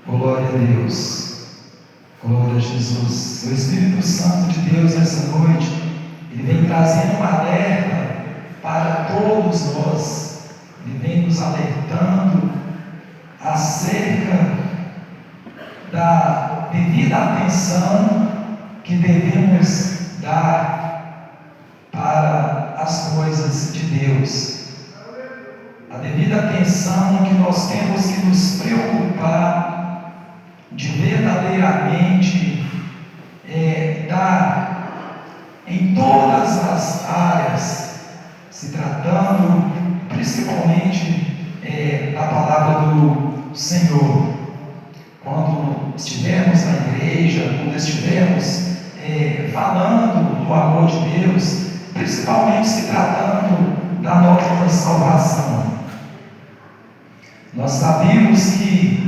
Glória a Deus, glória a Jesus. O Espírito Santo de Deus nessa noite, Ele vem trazendo um alerta para todos nós. Ele vem nos alertando acerca da devida atenção que devemos dar para as coisas de Deus. A devida atenção que nós temos que nos preocupar de verdadeiramente dar em todas as áreas, se tratando principalmente da palavra do Senhor. Quando estivermos na igreja, quando estivermos falando do amor de Deus, principalmente se tratando da nossa salvação. Nós sabemos que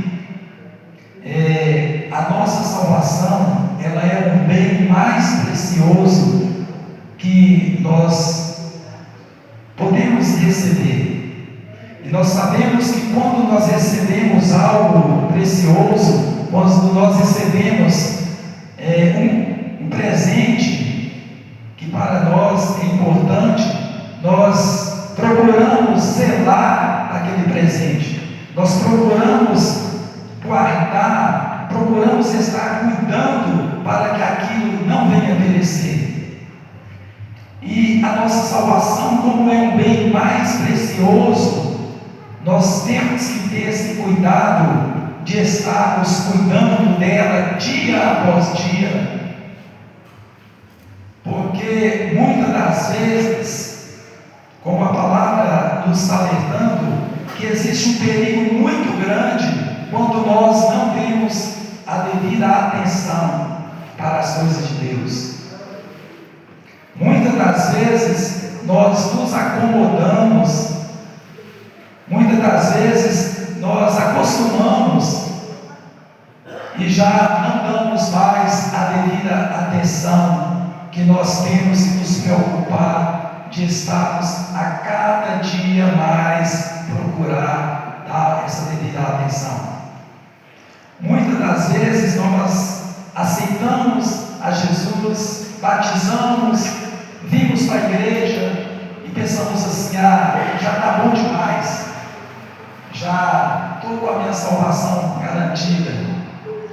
a nossa salvação, ela é um bem mais precioso que nós podemos receber. E nós sabemos que quando nós recebemos algo precioso, quando nós recebemos um presente que para nós é importante, nós procuramos zelar aquele presente, nós procuramos guardar, procuramos estar cuidando para que aquilo não venha a perecer. E a nossa salvação, como é um bem mais precioso, nós temos que ter esse cuidado de estarmos cuidando dela dia após dia, porque muitas das vezes, como a palavra nos está alertando, que existe um perigo muito grande quando nós não temos a devida atenção para as coisas de Deus. Muitas das vezes nós nos acomodamos, muitas das vezes nós acostumamos e já não damos mais a devida atenção que nós temos que nos preocupar de estarmos a cada dia mais procurar dar essa devida atenção. Muitas das vezes nós aceitamos a Jesus, batizamos, vimos para a igreja e pensamos assim: já está bom demais, já estou com a minha salvação garantida.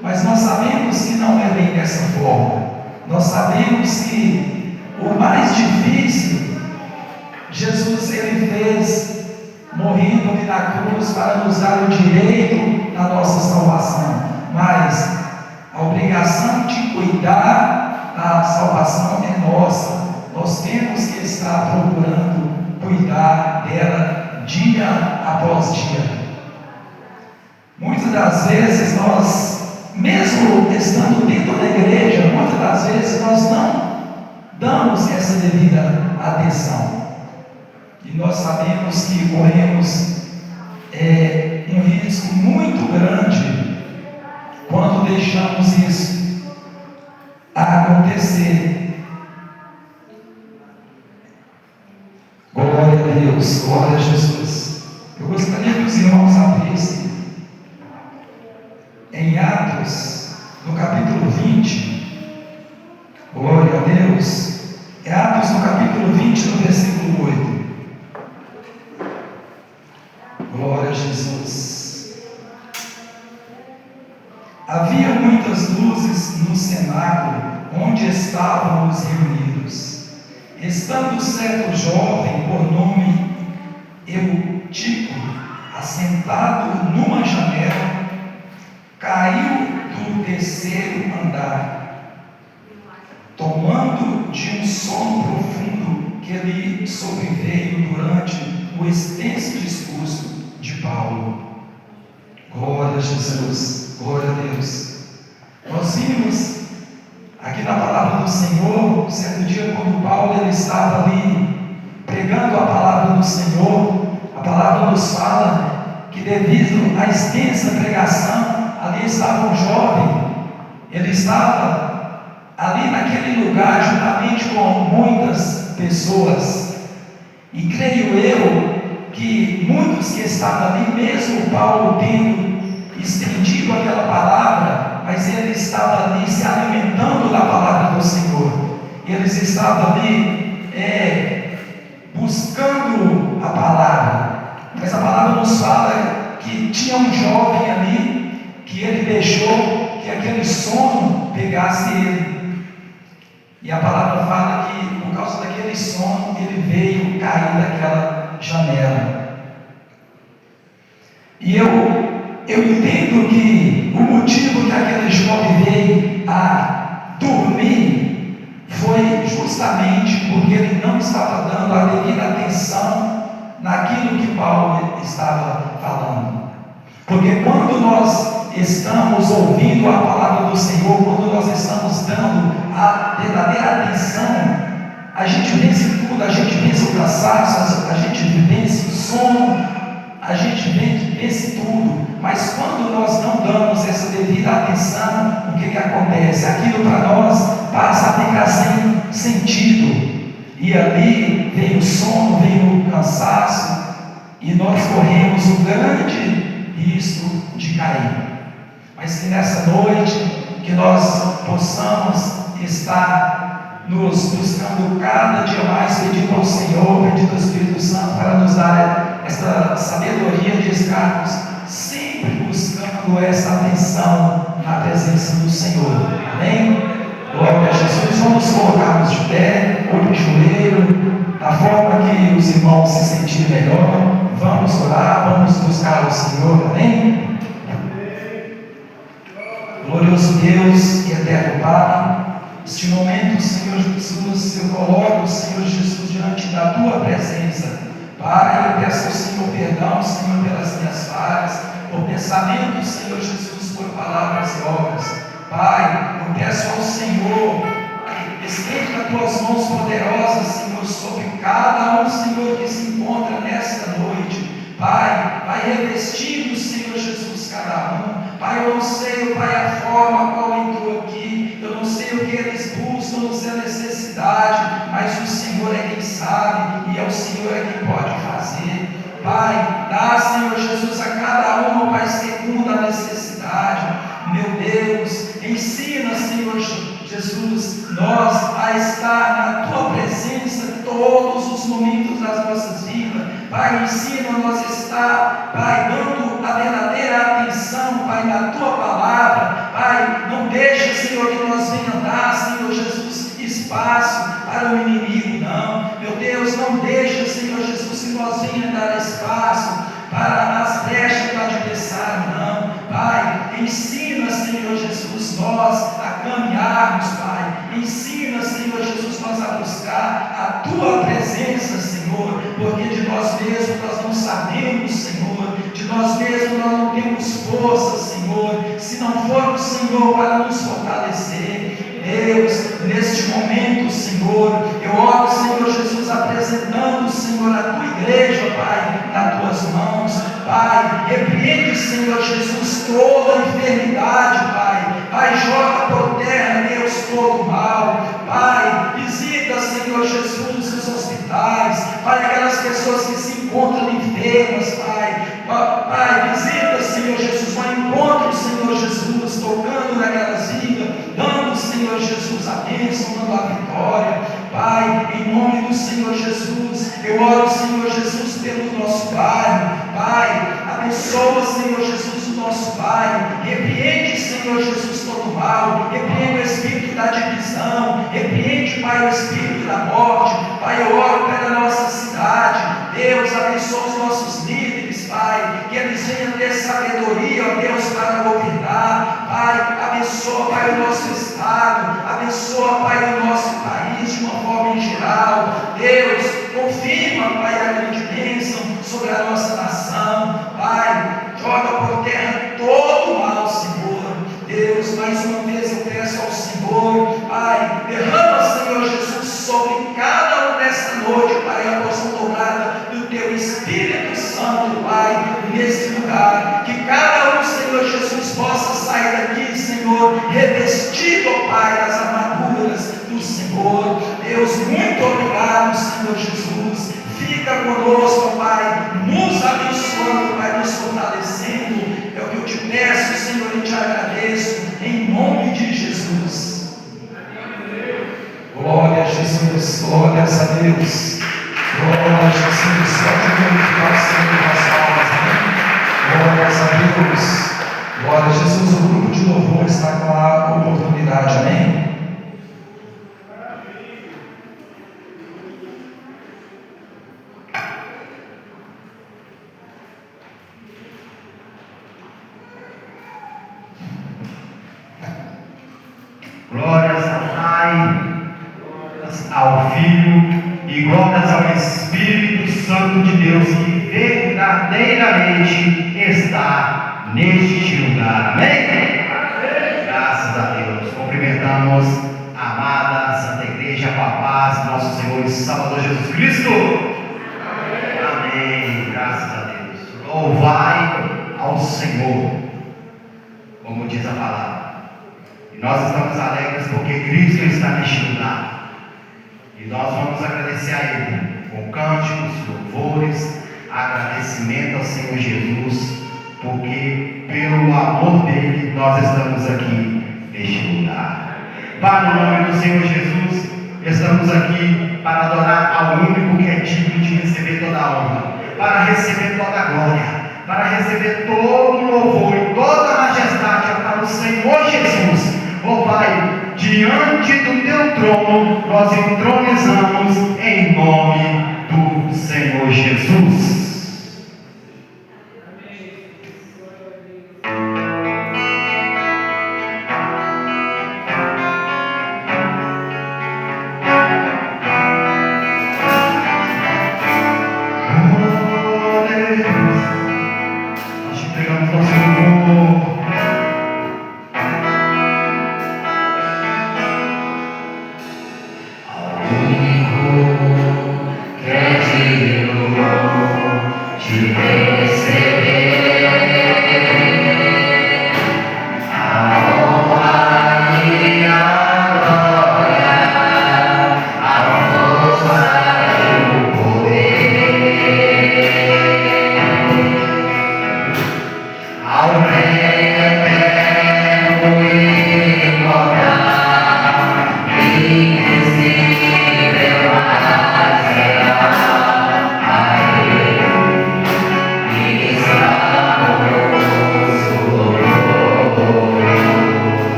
Mas nós sabemos que não é bem dessa forma. Nós sabemos que o mais difícil, Jesus ele fez morrendo ali na cruz para nos dar o direito da nossa salvação, mas a obrigação de cuidar da salvação é nossa. Nós temos que estar procurando cuidar dela dia após dia. Muitas das vezes nós, mesmo estando dentro da igreja, muitas das vezes nós não damos essa devida atenção. E nós sabemos que corremos um risco muito grande quando deixamos isso acontecer. Glória a Deus, glória a Jesus. Eu gostaria que os irmãos abrissem em Atos, no capítulo 20. Glória a Deus. É Atos no capítulo 20, no versículo 8. Glória a Jesus. Havia muitas luzes no cenáculo onde estávamos reunidos. Estando certo jovem por nome Eutico, assentado numa janela, caiu do terceiro andar, tomando de um sono profundo que lhe sobreveio durante o extenso discurso de Paulo. Glória a Jesus, glória a Deus. Nós vimos aqui na palavra do Senhor, certo dia, quando Paulo ele estava ali pregando a palavra do Senhor, a palavra nos fala que devido à extensa pregação, ali estava um jovem, ele estava ali naquele lugar juntamente com muitas pessoas, e creio eu que muitos que estavam ali, mesmo Paulo tendo estendido aquela palavra, mas ele estava ali se alimentando da palavra do Senhor. Eles estavam ali buscando a palavra. Mas a palavra nos fala que tinha um jovem ali, que ele deixou que aquele sono pegasse ele. E a palavra fala que por causa daquele sono ele veio cair daquela janela. E eu entendo que o motivo que aquele jovem veio a dormir foi justamente porque ele não estava dando a devida atenção naquilo que Paulo estava falando. Porque quando nós estamos ouvindo a palavra do Senhor, quando nós estamos dando a verdadeira atenção, a gente vence tudo, a gente vence o cansaço, a gente vence o sono, a gente vence tudo. Mas quando nós não damos essa devida atenção, o que acontece? Aquilo para nós passa a ficar sem sentido, e ali vem o sono, vem o cansaço, e nós corremos o grande risco de cair. Mas que nessa noite, que nós possamos estar nos buscando cada dia mais, pedindo ao Senhor, pedindo ao Espírito Santo para nos dar essa sabedoria de estarmos sempre buscando essa atenção na presença do Senhor. Amém? Glória a Jesus. Vamos colocarmos de pé, olho de joelho, da forma que os irmãos se sentirem melhor. Vamos orar, vamos buscar o Senhor. Amém? Glorioso Deus e eterno Pai, neste momento, Senhor Jesus, eu coloco, Senhor Jesus, diante da Tua presença. Pai, eu peço ao Senhor perdão, Senhor, pelas minhas falhas, por pensamentos, Senhor Jesus, por palavras e obras. Pai, eu peço ao Senhor, estende as Tuas mãos poderosas, Senhor, sobre cada um, Senhor, que se encontra nesta noite. Pai, vai revestindo, Senhor Jesus, cada um. Pai, eu não sei, Pai, a forma qual entrou aqui, eu não sei o que eles buscam, eu não sei a necessidade, mas o Senhor é quem sabe, e é o Senhor é quem pode fazer. Pai, dá, Senhor Jesus, a cada um, Pai, segundo a necessidade. Meu Deus, ensina, Senhor Jesus, nós a estar na Tua presença todos os momentos das nossas vidas. Pai, ensina nós a estar, Pai, dando a verdadeira atenção, Pai, na Tua palavra. Pai, não deixa, Senhor, que nós venhamos dar, Senhor Jesus, espaço para o inimigo, não. Meu Deus, não deixa, Senhor Jesus, que nós venhamos dar espaço para as brechas do adversário, não. Pai, ensina, Senhor Jesus, nós a caminharmos, Pai. Ensina, Senhor Jesus, nós a buscar a Tua presença, Senhor, porque de nós mesmos nós não sabemos, Senhor, de nós mesmos nós não temos força, Senhor, se não for o Senhor para nos fortalecer. Deus, neste momento, Senhor, eu oro, Senhor Jesus, apresentando, Senhor, a Tua igreja, Pai, nas Tuas mãos. Pai, repreende, Senhor Jesus, toda enfermidade, Pai. Pai, joga por terra, Deus, todo mal. Pai, visita, Senhor Jesus, os hospitais. Pai, aquelas pessoas que se encontram enfermas, Pai. Pai, visita, Senhor Jesus, vai encontro, Senhor Jesus, tocando naquelas vidas, dando, Senhor Jesus, a bênção, dando a vitória. Pai, em nome do Senhor Jesus, eu oro, Senhor Jesus, pelo nosso bairro. Pai, abençoa, Senhor Jesus, o nosso bairro. Repreende, Senhor Jesus, todo mal. Repreende o espírito da divisão. Repreende, Pai, o espírito da morte. Pai, eu oro pela nossa cidade. Deus, abençoa os nossos líderes, Pai, que eles venham ter sabedoria, ó Deus, para governar. Pai, abençoa, Pai, o nosso estado. Abençoa, Pai, o nosso país de uma forma em geral. Deus, confirma, Pai, a grande bênção sobre a nossa nação. Pai, joga por terra todo o mal, Senhor. Deus, mais uma vez eu peço ao Senhor, Pai, derrama, Senhor Jesus, sobre cada um nesta noite, Pai, a porção dobrada do Teu Espírito Santo, Pai, nesse lugar. Que cada um, Senhor Jesus, possa sair daqui, Senhor, revestido, Pai, das armaduras do Senhor. Deus, muito obrigado, Senhor Jesus. Fica conosco, Pai, nos abençoando, Pai, nos fortalecendo. É o que eu te peço. Deus. Glórias ao Senhor, céu de glorificação das almas, amém? Glórias a Deus. Glória a Jesus, o grupo de louvor está com a oportunidade, amém? Glórias ao Pai, glórias ao Filho e glórias ao Espírito Santo de Deus que verdadeiramente está neste lugar. Amém? Graças a Deus. Cumprimentamos a amada Santa Igreja com a paz do nosso Senhor e Salvador Jesus Cristo. Amém. Graças a Deus. Louvai ao Senhor, como diz a palavra. E nós estamos alegres porque Cristo está neste lugar. E nós vamos agradecer a Ele com cânticos, louvores, agradecimento ao Senhor Jesus, porque pelo amor dele nós estamos aqui neste lugar. Para o nome do Senhor Jesus, estamos aqui para adorar ao único que é digno de receber toda a honra, para receber toda a glória, para receber todo o louvor e toda a majestade para o Senhor Jesus. Ó Pai, diante do teu trono nós entronizamos em nome do Senhor Jesus. Nós te entregamos nosso louvor.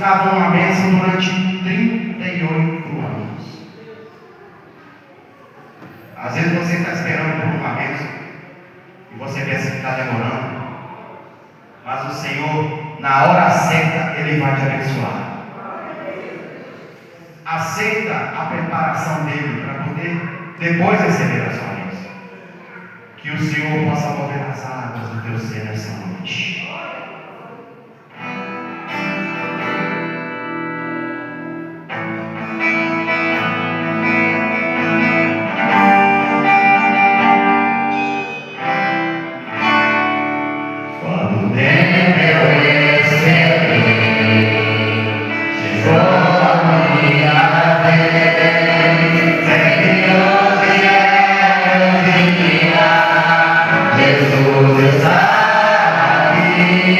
buscavam uma bênção durante 38 anos. Às vezes você está esperando por uma bênção e você pensa que está demorando, mas o Senhor, na hora certa, Ele vai te abençoar. Aceita a preparação dele para poder depois receber a sua bênção. Que o Senhor possa mover as águas do teu ser nessa noite. Jesus está aqui.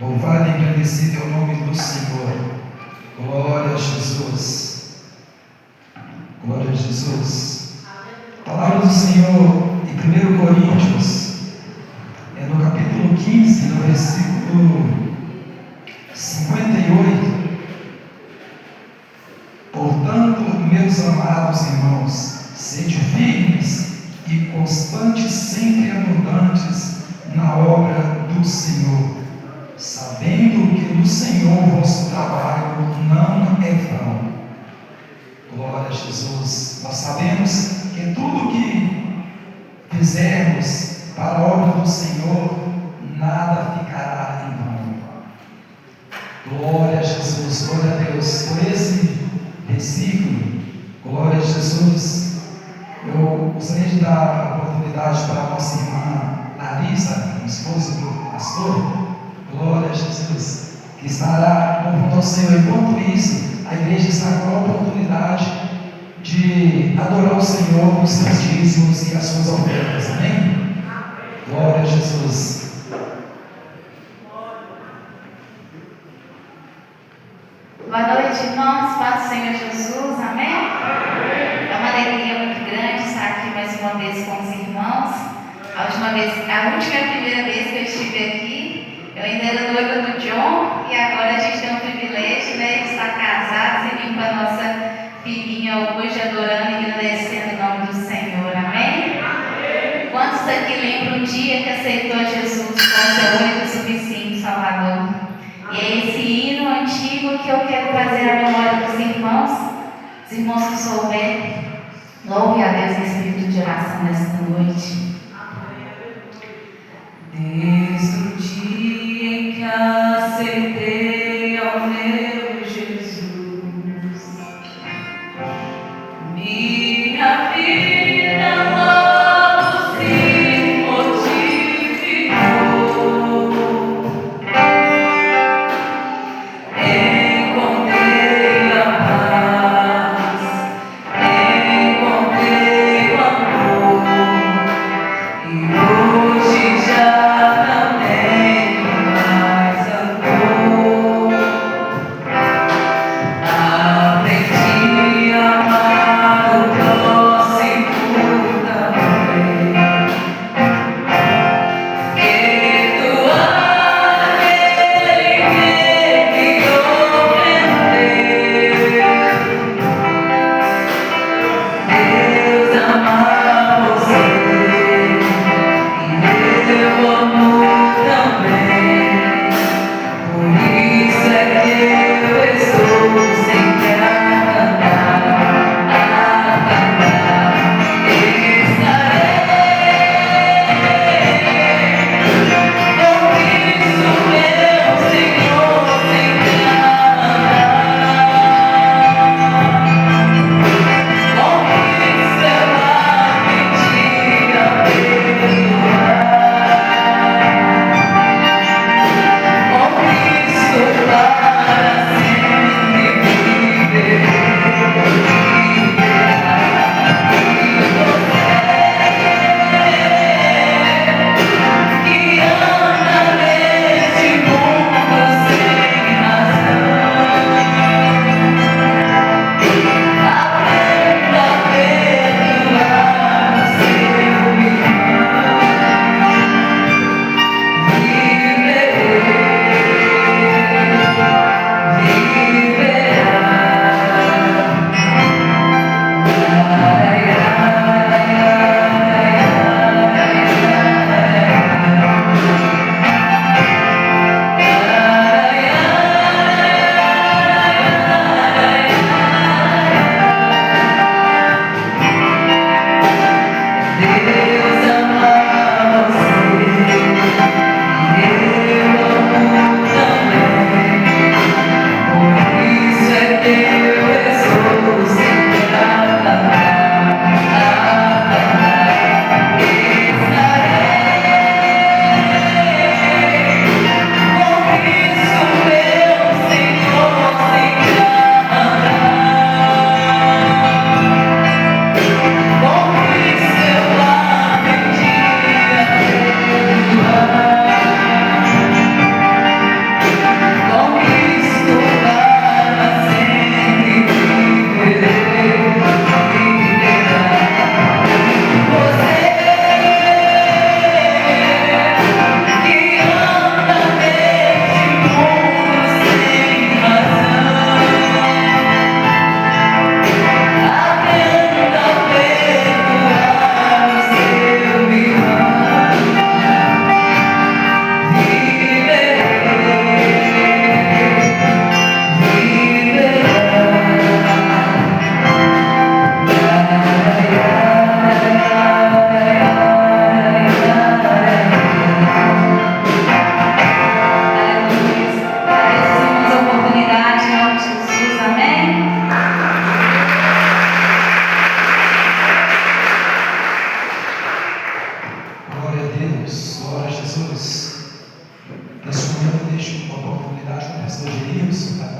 Louvado e agradecido é o nome do Senhor. Glória a Jesus. Glória a Jesus. A palavra do Senhor em 1 Coríntios, no capítulo 15, no versículo 58. Portanto, meus amados irmãos, sede firmes e constantes, sempre abundantes na obra do Senhor, sabendo que no Senhor vosso trabalho não é vão. Glória a Jesus. Nós sabemos que tudo que fizermos para a obra do Senhor, nada ficará em vão. Glória a Jesus, glória a Deus. Por esse versículo, glória a Jesus, eu gostaria de dar a oportunidade para a nossa irmã Larissa, esposa do pastor, glória a Jesus, que estará louvando ao Senhor. Enquanto isso, a igreja está com a oportunidade de adorar o Senhor com seus dízimos e as suas ofertas, amém? Glória a Jesus. Boa noite, irmãos, paz do Senhor Jesus, amém? É uma alegria muito grande estar aqui mais uma vez com os irmãos. A última e a primeira vez que eu estive aqui, eu ainda era noiva do John, e agora a gente tem o privilégio, de estar casados e vir com a nossa filhinha hoje, adorando e agradecendo o nome do Senhor, amém? Quantos aqui lembram o dia que aceitou Jesus como seu único e suficiente Salvador? E é esse hino antigo que eu quero trazer à memória dos irmãos. Os irmãos que souberem, louve a Deus em espírito de oração nesta noite. Desde o dia em que aceitei ao meu Jesus, minha vida logo se modificou. Encontrei a paz, encontrei o amor, e hoje já não tenho mais amor.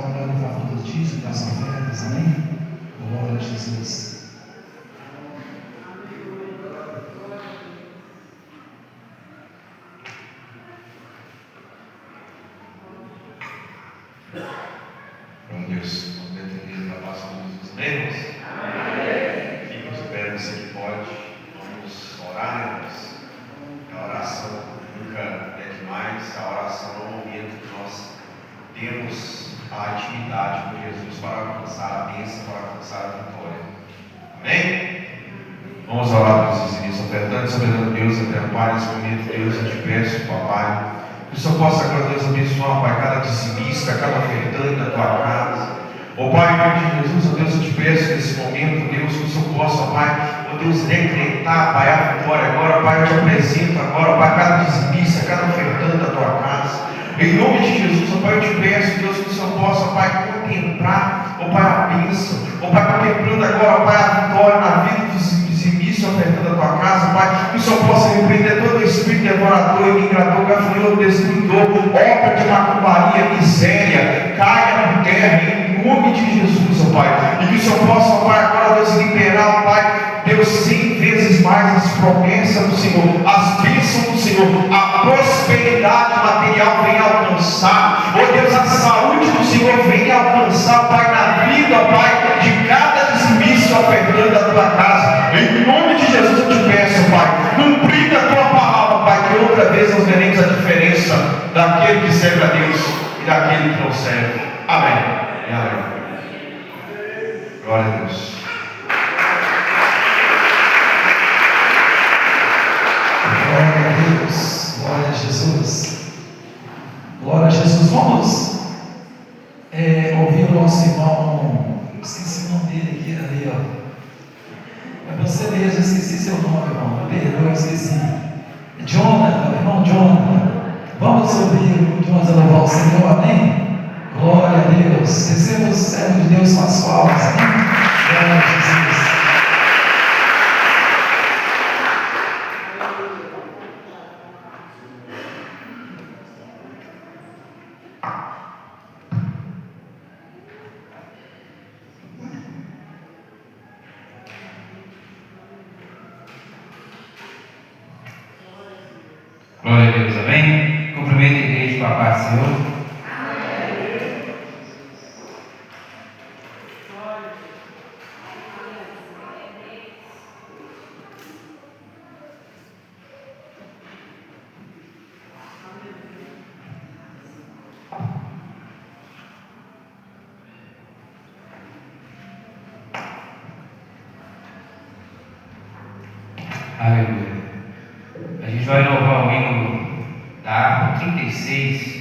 trabalhar em favor dos dízimos, das ofertas, amém? Glória a Jesus. Glória a Deus. Vamos entender a palavra dos membros. Fique de pé, você que pode. Vamos orar, irmãos. A oração nunca é demais. A oração é o momento que nós temos a intimidade com Jesus para alcançar a bênção, para alcançar a vitória. Amém? Vamos orar por esses inícios, ofertando, soberano Deus, eterno Pai, nesse momento, Deus, eu te peço, papai, que o Senhor possa, agora, Deus, abençoar, Pai, cada dizimista, cada ofertante da tua casa. Ó Pai, em nome de Jesus, ó Deus, eu te peço nesse momento, Deus, que o Senhor possa, Pai, ó Deus, decretar, Pai, a vitória agora, Pai, eu te apresento agora, Pai, cada dizimista, cada ofertante da tua casa. Em nome de Jesus, ó Pai, eu te peço, Deus, que o Senhor possa, Pai, contemplar, ó Pai, a bênção, ó Pai, contemplando agora, ó Pai, a vitória na vida dos dizimistas, ofertando a tua casa, Pai, que o Senhor possa repreender todo o espírito devorador, imigrador, gafanhoto, destruidor, obra de macumbaria, miséria, caia por terra, em nome de Jesus, ó Pai, e que o Senhor possa, ó Pai, agora, Deus, liberar, ó Pai, Deus, 100 vezes mais as promessas do Senhor, as bênçãos do Senhor, a prosperidade material venha alcançar, ó Deus, a saúde do Senhor venha alcançar, Pai, na vida, ó Pai, de cada dizimista ofertando a tua casa. Em nome de Jesus eu te peço, Pai, cumprindo a tua palavra, Pai, que outra vez nós veremos a diferença daquele que serve a Deus e daquele que não serve. Amém. E amém. Glória a Deus. Glória a Deus, glória a Jesus, glória a Jesus. Vamos ouvir o nosso irmão, esqueci o nome dele aqui, ali, ó. É você mesmo, esqueci seu nome, irmão, perdoa, esqueci. Jonathan, irmão Jonathan. Vamos ouvir o Jonathan louvar o Senhor, amém? Glória a Deus, receba o servo de Deus com as palmas, amém? Glória a Jesus. Glória a Deus, amém? Cumprimento a igreja com a paz do Senhor. Aleluia. A gente vai louvar o hino da harpa 36.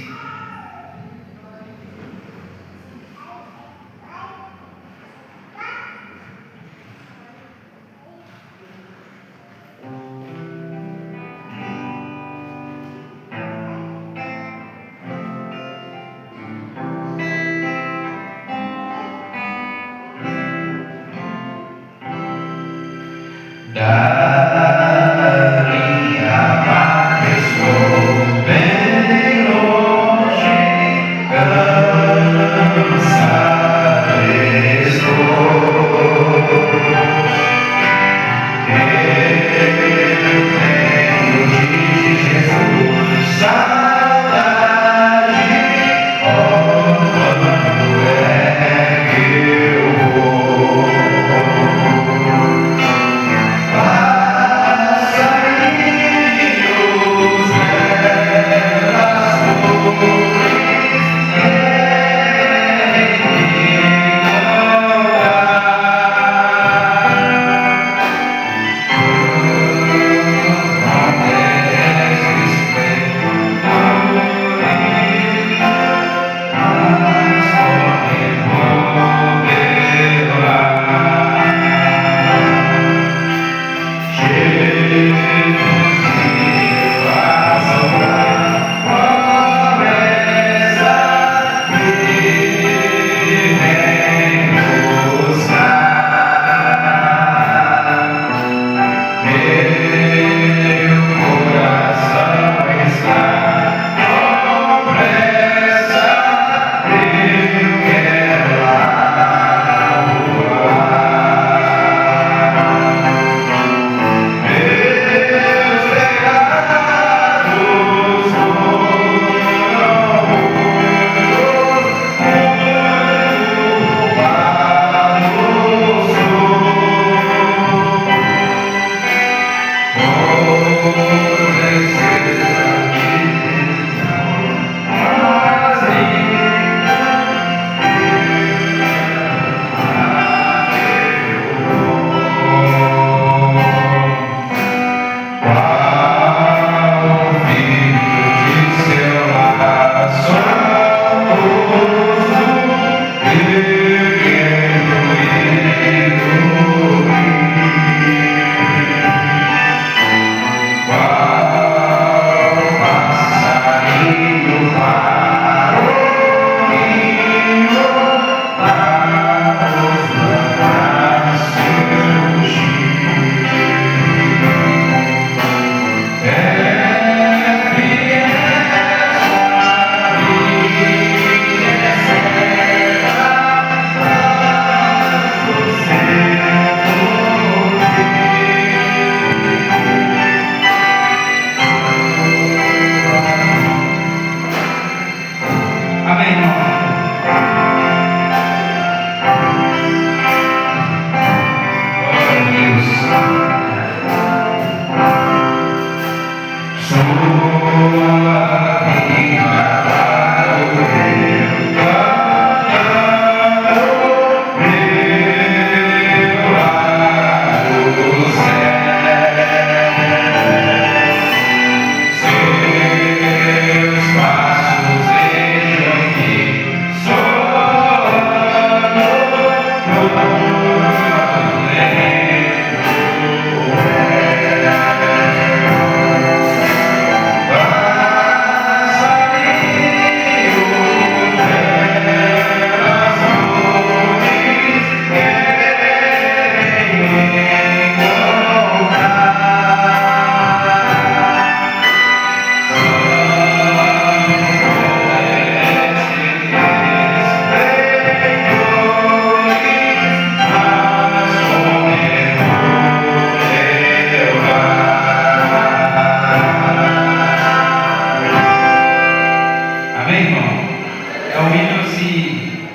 É o hino assim,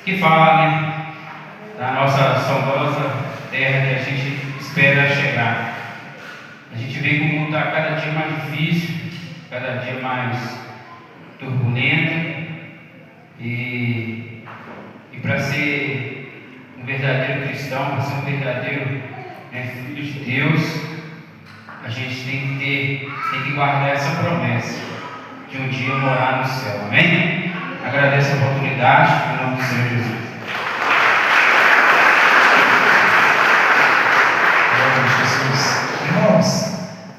que fala, né, da nossa saudosa terra que a gente espera chegar. A gente vê que o mundo está cada dia mais difícil, cada dia mais turbulento, e para ser um verdadeiro cristão, para ser um verdadeiro filho de Deus, a gente tem que guardar essa promessa de um dia morar no céu. Amém? Agradeço a oportunidade, em nome do Senhor Jesus. Glória a Jesus. Irmãos,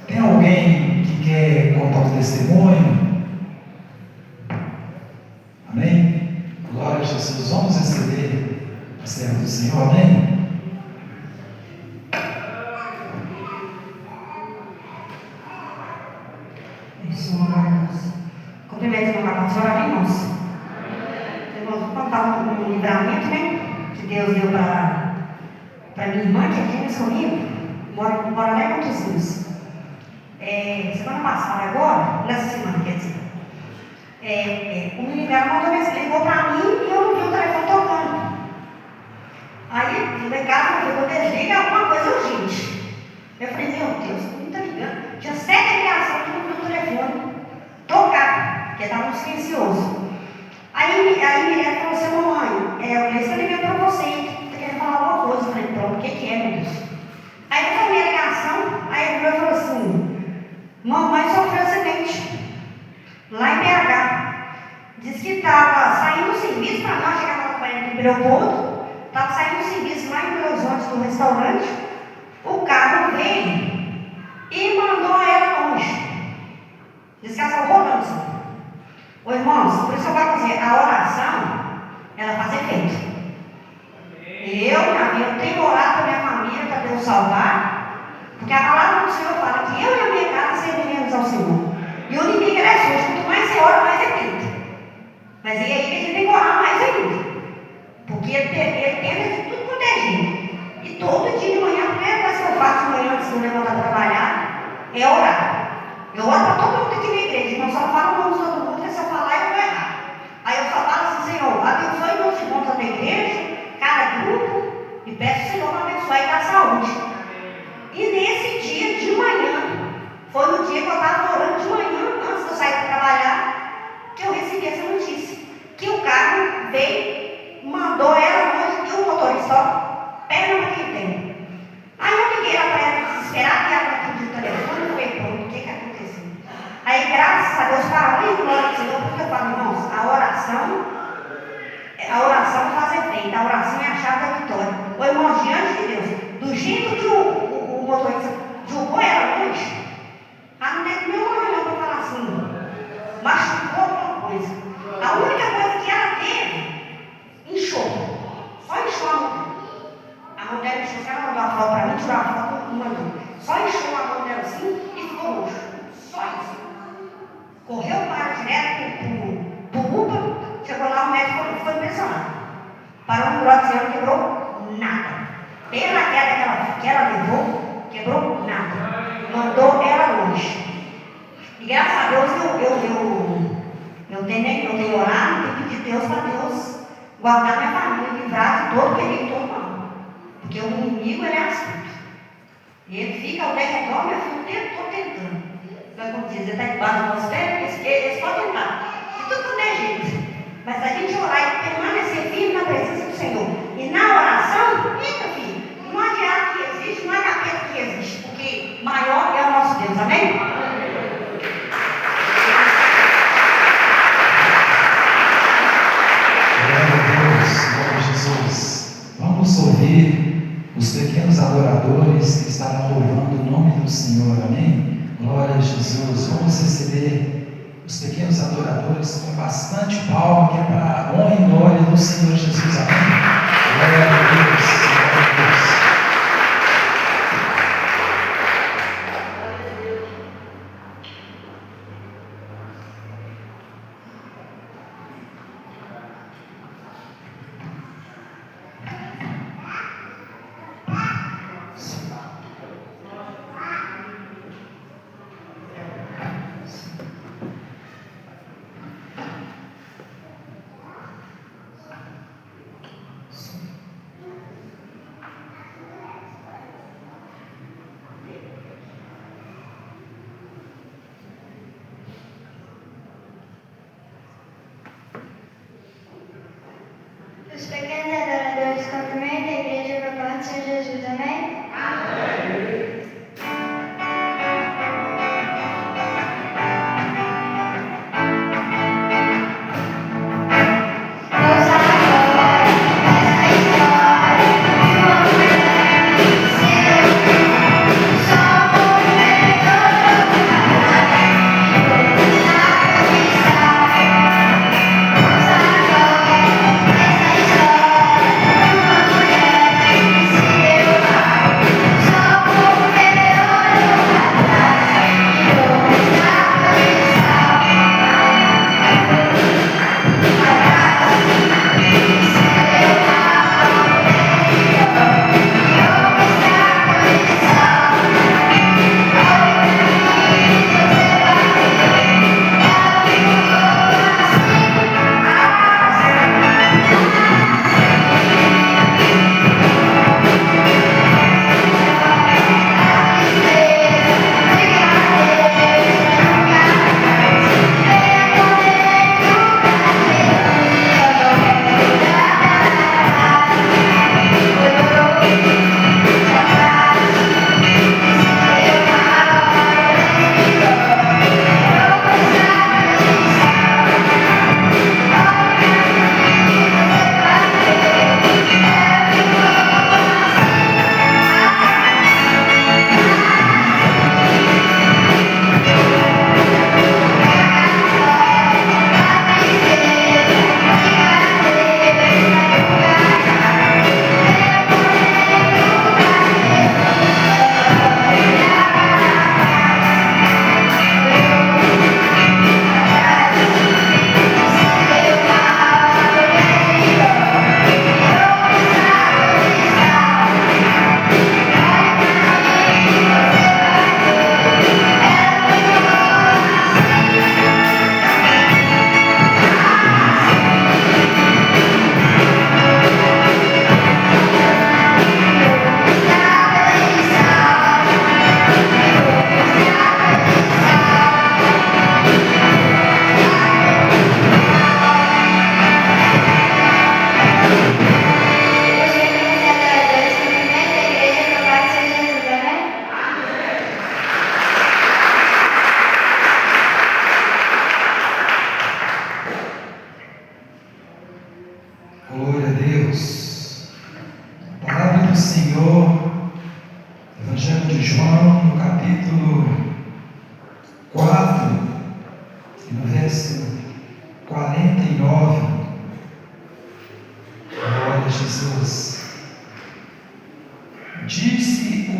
tem alguém que quer contar o testemunho? Amém? Glória a Jesus. Vamos receber a serva do Senhor. Amém? Cumprimento meu pastor, irmãos. Irmãos, vou contar um livramento, né? Que Deus deu para minha irmã, que é aqui comigo, mora lá em Montezinhos. Semana passada, agora, nessa semana, quer dizer, o menino dela mandou mensagem, ligou para mim e eu não vi o telefone tocando. Aí, no mercado, eu desligo alguma coisa urgente. Eu falei, meu Deus, não está ligando. Tinha 7 ligações que não viu o telefone tocar, porque estava no silencioso. Aí Mirella falou assim, mamãe, eu falei, eu liguei para você, você quer falar alguma coisa? Eu falei, pronto, o que é, meu Deus? Aí eu falei a ligação, aí a Mirella falou assim, mamãe sofreu acidente lá em BH. Disse que estava saindo do serviço para nós, chegava lá no aeroporto, estava saindo do serviço lá em Belo Horizonte, do restaurante, o carro veio e mandou ela longe. Diz que ela saiu rodando assim. Ô irmãos, por isso eu vou dizer, a oração, ela faz efeito. Eu tenho orado para minha família, para Deus salvar, porque a palavra do Senhor fala que eu e a minha casa serviremos ao Senhor. E o inimigo é sujo, quanto mais você ora, mais ele tenta. Mas e aí que a gente tem que orar mais ainda. Porque ele tenta de tudo quanto é jeito. E todo dia de manhã, a primeira coisa que eu faço de manhã antes de eu levantar para trabalhar é orar. Eu oro para todo mundo aqui na igreja, não só falo o nome de todo mundo, porque se eu falar eu vou errar. Aí eu só falo assim, Senhor, abençoe meus irmãos da igreja, cada grupo, e peço ao Senhor para abençoar e dar saúde. E nesse dia de manhã, foi no dia que eu estava orando de manhã, antes de eu sair para trabalhar, que eu recebi essa notícia. Que o carro veio, mandou ela longe e o motorista, ó, pega no que tem. Aí eu liguei lá para ela desesperada e ela não atendia o telefone, eu falei, pronto, o que aconteceu? Aí, graças a Deus, para e glória ao Senhor, porque eu falo, irmãos, a oração faz efeito, a oração é a chave da vitória. Ô irmãos, diante de Deus, do jeito que o motorista jogou ela longe, a mulher não olhou para falar assim, machucou alguma coisa. A única coisa que ela teve, inchou. Só inchou a mão. A mão dela inchou, ela mandou a foto para mim, tirou a foto, não mandou. Só inchou a mão dela assim e ficou roxo. Só isso. Correu para direto para o UPA, chegou lá, o médico ficou impressionado. Parou no buraco, não quebrou nada. Pela queda que ela levou, quebrou nada. Mandou ela longe. E graças a Deus eu tenho orado e pedido a Deus para Deus guardar minha família, livrar de todo perigo, todo mal. Porque o inimigo ele é astuto. E ele fica ao redor, meu filho, o tempo todo tentando. Então, como diz, ele está debaixo do nosso pé, eles podem tentar. De tudo quanto é jeito. Mas a gente orar e permanecer firme na presença do Senhor. E na oração, eita filho, não há diabo que existe, não há capeta que existe. Porque maior é o nosso Deus, amém? Glória a Deus, glória a Jesus. Vamos ouvir os pequenos adoradores que estarão louvando o nome do Senhor, amém? Glória a Jesus. Vamos receber os pequenos adoradores com bastante palma, que é para a honra e glória do Senhor Jesus, amém? Glória a Deus, glória a Deus.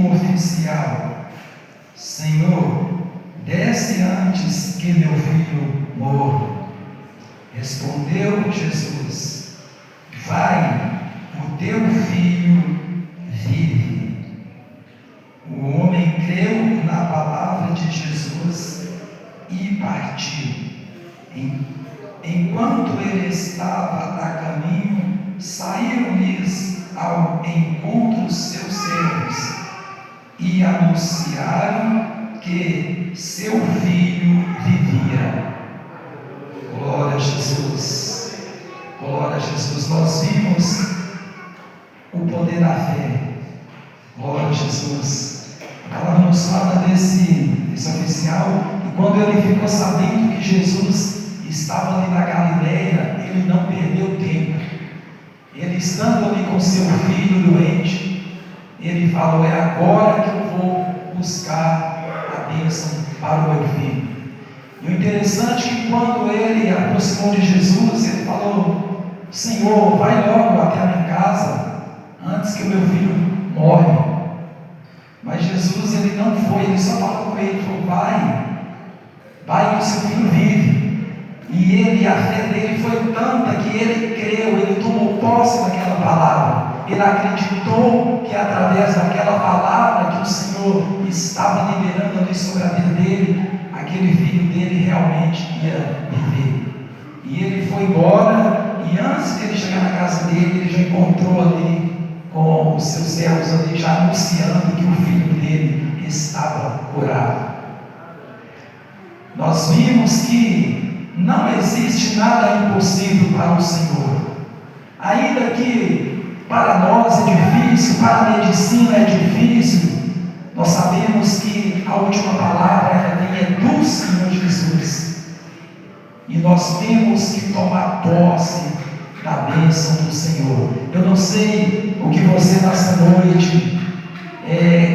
um oficial: Senhor, desce antes que meu filho morra. Respondeu Jesus: vai, o teu filho vive. O homem creu na palavra de Jesus e partiu. Enquanto ele estava a caminho, saíram-lhes ao encontro seus servos e anunciaram que seu filho vivia. Glória a Jesus. Glória a Jesus. Nós vimos o poder da fé. Glória a Jesus. A palavra nos fala desse oficial, e quando ele ficou sabendo que Jesus estava ali na Galileia, ele não perdeu tempo. Ele estando ali com seu filho doente, ele falou: é agora que eu vou buscar a bênção para o meu filho. E o interessante é que quando ele aproximou de Jesus, ele falou: Senhor, vai logo até a minha casa, antes que o meu filho morre. Mas Jesus, ele não foi, ele só falou com ele, falou: vai que o seu filho vive. E ele, a fé dele foi tanta que ele creu, ele tomou posse daquela palavra, ele acreditou que através daquela palavra que o Senhor estava liberando ali sobre a vida dele, aquele filho dele realmente ia viver. E ele foi embora, e antes de ele chegar na casa dele, ele já encontrou ali com os seus servos ali, já anunciando que o filho dele estava curado. Nós vimos que não existe nada impossível para o Senhor. Ainda que para nós é difícil, para a medicina é difícil, nós sabemos que a última palavra ela vem do Senhor Jesus. E nós temos que tomar posse da bênção do Senhor. Eu não sei o que você nessa noite,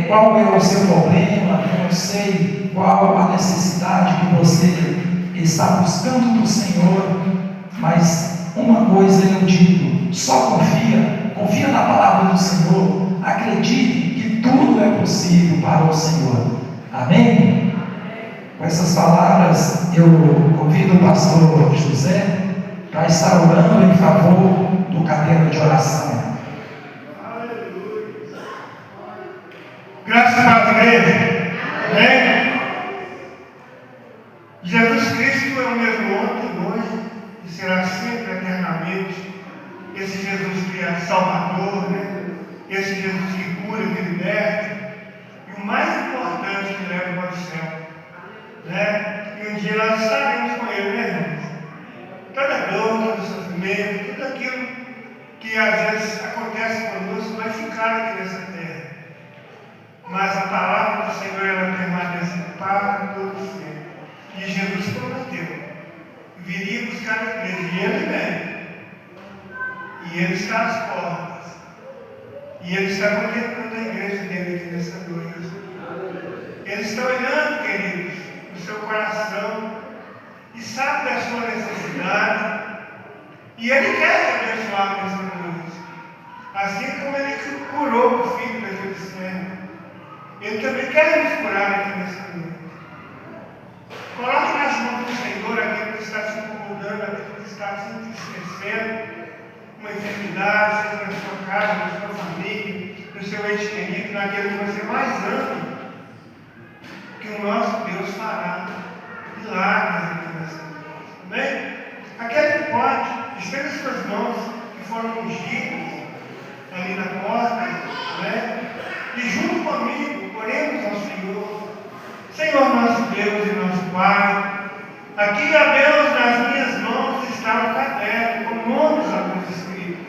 qual é o seu problema, eu não sei qual a necessidade que você está buscando do Senhor, mas uma coisa eu digo: só confia na palavra do Senhor, acredite que tudo é possível para o Senhor. Amém? Com essas palavras eu convido o pastor José para estar orando em favor do caderno de oração. Graças a Deus, igreja. Amém? Jesus Cristo é o mesmo ontem, hoje e será sempre eternamente. Esse Jesus que é Salvador, né? Esse Jesus que cura, que liberta, e o mais importante, que leva para o céu, né? E um dia nós estaremos com Ele, né, irmãos? Toda dor, todo sofrimento, tudo aquilo que às vezes acontece conosco vai ficar aqui nessa terra. Mas a palavra do Senhor, ela permanece para todo sempre. E Jesus prometeu: viria buscar a igreja, e Ele vem. E Ele está às portas. E Ele está contemplando a igreja dele aqui nessa noite. Ele está olhando, queridos, no seu coração, e sabe da sua necessidade. E Ele quer te abençoar nessa noite. Assim como Ele curou o filho daquele servo, Ele também quer nos curar aqui nessa noite. Coloque nas mãos do Senhor aquilo que está se incomodando, aquilo que está se entristecendo, uma enfermidade, seja na sua casa, na sua família, no seu ente querido, naquele que você mais ama, que o nosso Deus fará milagres aqui nessa noite. Amém? Aquele que pode, estenda as suas mãos que foram ungidas ali na porta, né? E junto comigo, oremos ao Senhor. Senhor nosso Deus e nosso Pai, aqui, ó Deus, nas minhas mãos está um caderno com nomes a Deus escritos.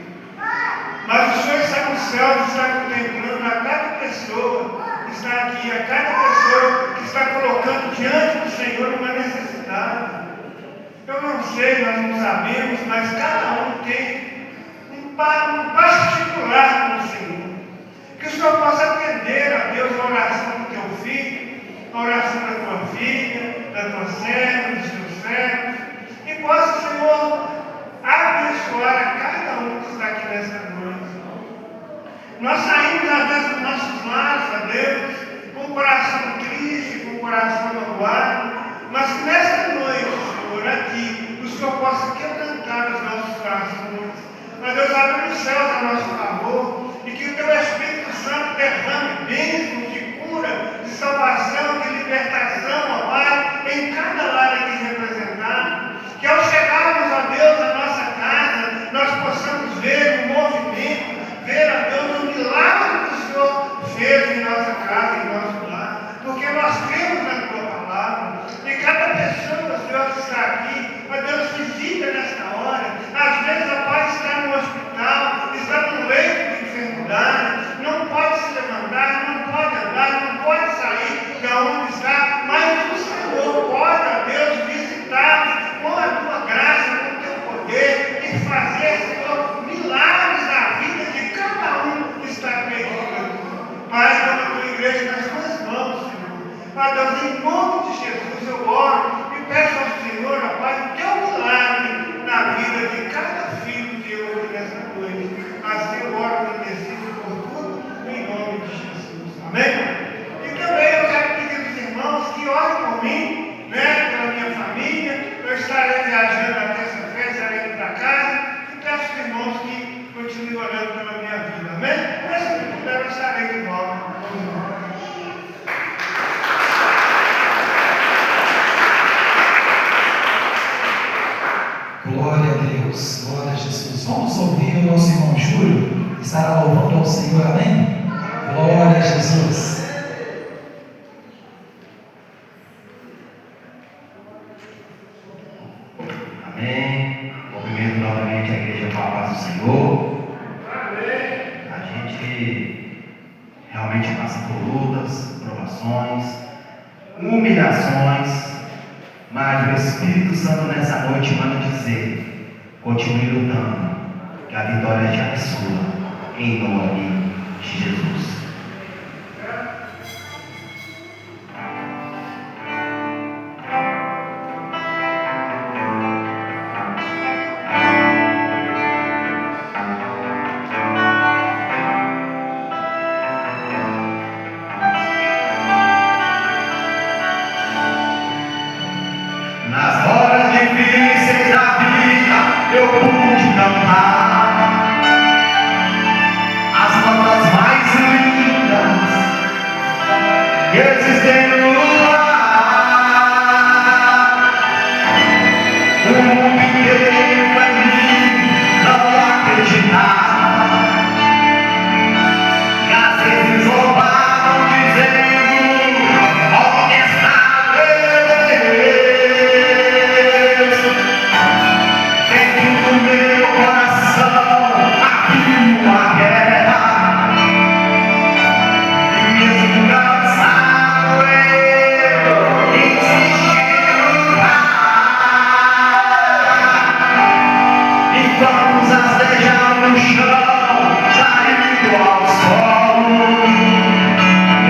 Mas o Senhor está no céu, está contemplando a cada pessoa que está aqui, a cada pessoa que está colocando diante do Senhor uma necessidade. Eu não sei, nós não sabemos, mas cada um tem um particular com o Senhor. Que o Senhor possa atender, a Deus, a oração do teu filho, a oração da tua filha, da tua serva, dos teus servos, e possa, Senhor, abençoar a cada um que está aqui nessa noite. Nós saímos às vezes dos nossos lares, a Deus, abençoar os nossos corações. Ó Deus, abre os céus a nosso favor e que o Teu Espírito Santo derrame bênçãos de cura, de salvação, de libertação, ó Pai, em cada lar aqui representado. Que ao chegarmos, ó Deus, à nossa casa, nós possamos ver o movimento, ver, ó Deus, o milagre que o Senhor fez em nossa casa, em nosso lar. Porque nós cremos na Tua palavra. E cada pessoa, Senhor, que está aqui, ó Deus, visita nesta hora. Às vezes, ó Pai, está no hospital, está no leito de enfermidade, não pode se levantar, não pode andar, não pode sair de onde está, mas o Senhor pode, ó Deus, visitar com a Tua graça, com o Teu poder e fazer, Senhor, milagres na vida de cada um que está perdido. Pai, como a Tua igreja nas Tuas mãos, Senhor. Ó Deus, em nome de Jesus, eu oro e peço ao Senhor, ó Pai, o Teu milagre na vida de cada filho Teu aqui nessa noite. Assim eu oro e intercedo por tudo, em nome de Jesus. Amém? E também eu quero pedir aos irmãos que orem por mim, né, pela minha família. Eu estarei viajando na terça-feira, estarei indo para casa. E peço aos irmãos que continuem orando pela minha vida. Amém? Mas se eu puder, eu estarei de volta. Glória a Deus, glória a Jesus. Vamos ouvir o nosso irmão Júlio, que estará louvando ao Senhor, amém? Glória a Jesus. Amém. Cumprimento novamente a igreja com a paz do Senhor. A gente realmente passa por lutas, provações, humilhações, mas o Espírito Santo nessa noite manda dizer: continue lutando, que a vitória já é sua, em nome de Jesus. Nas horas difíceis da vida eu pude cantar as notas mais lindas que existem no ar. O mundo inteiro pra mim não acreditar. E às vezes roubavam dizendo: onde está Deus? Dentro do meu coração havia uma guerra, e mesmo cansado eu insisti em lutar. Enquanto os rastejavam no chão, caído ao solo,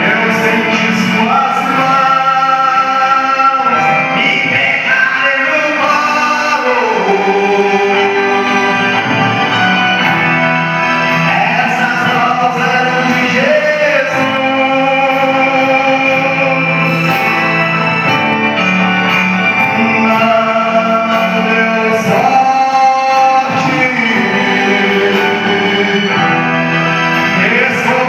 eu senti suas mãos me pegarem no colo. Essas mãos eram de Jesus. Não deu sorte. Estou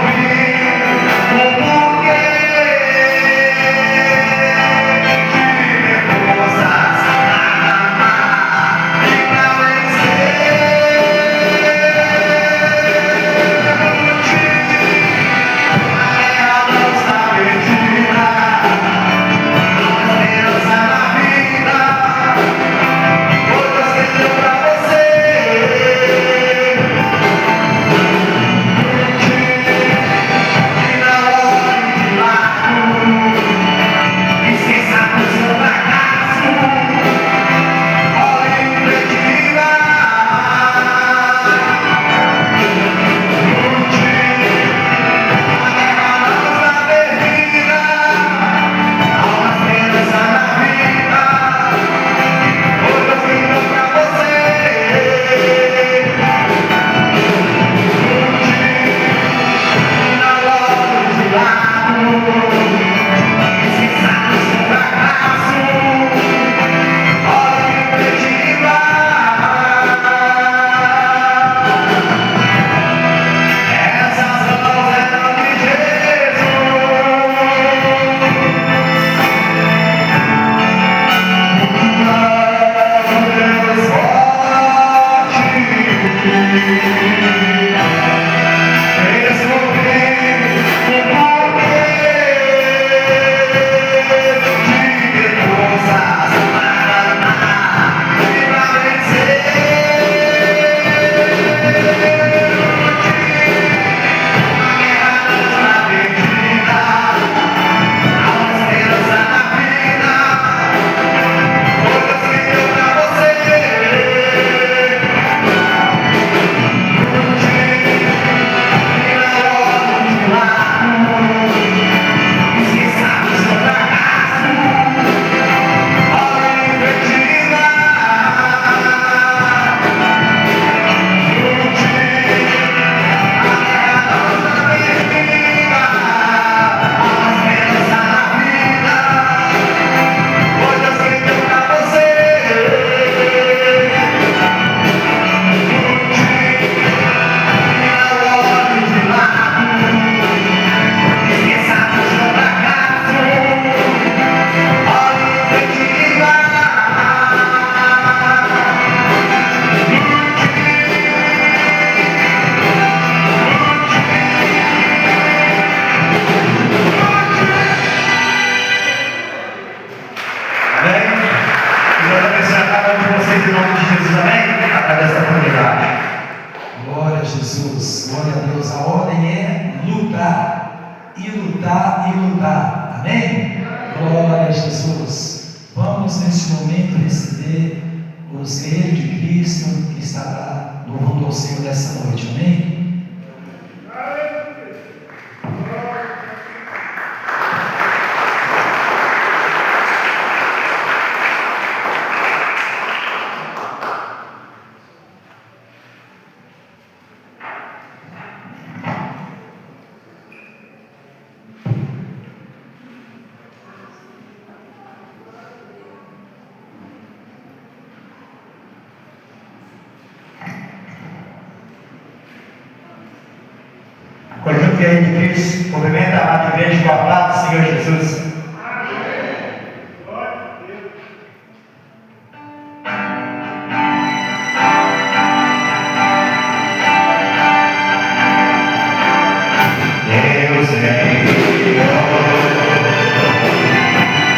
Jesus, glória a Deus. A ordem é lutar, e lutar, e lutar, amém? Glória a Jesus. Vamos neste momento receber os guerreiros de Cristo que estará louvando ao Senhor nessa noite, amém? Conjunto Guerreiro de Cristo, cumprimenta a amada igreja com a paz do Senhor Jesus. Deus é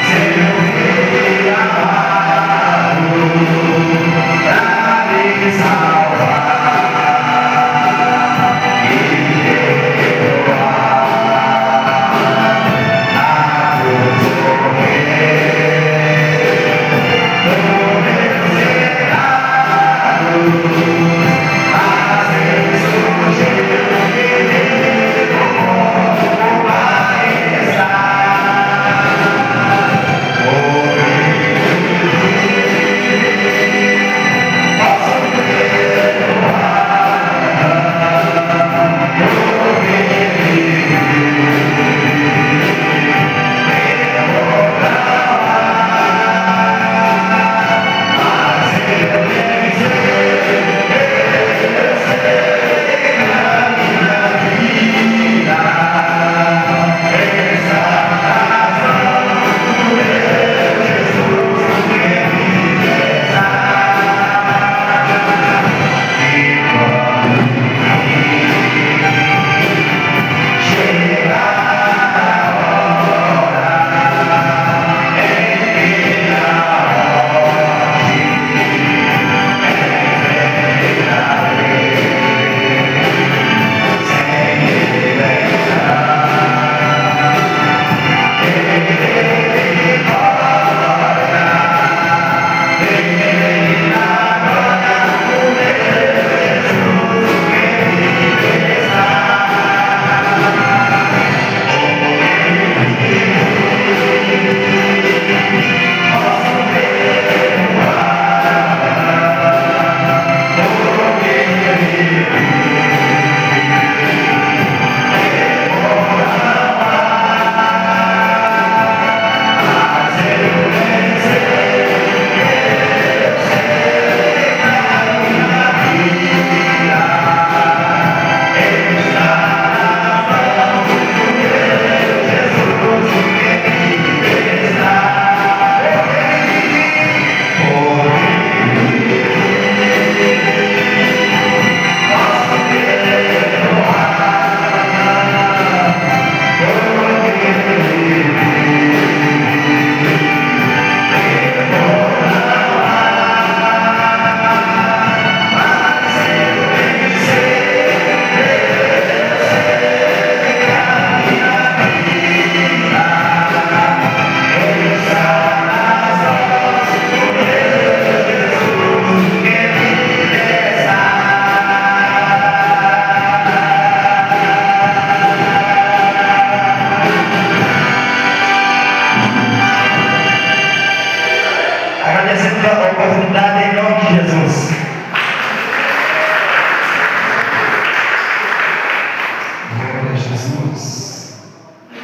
Senhor, Filho amado, pra me salvar. Agradecendo a oportunidade em nome de Jesus. Glória a Jesus.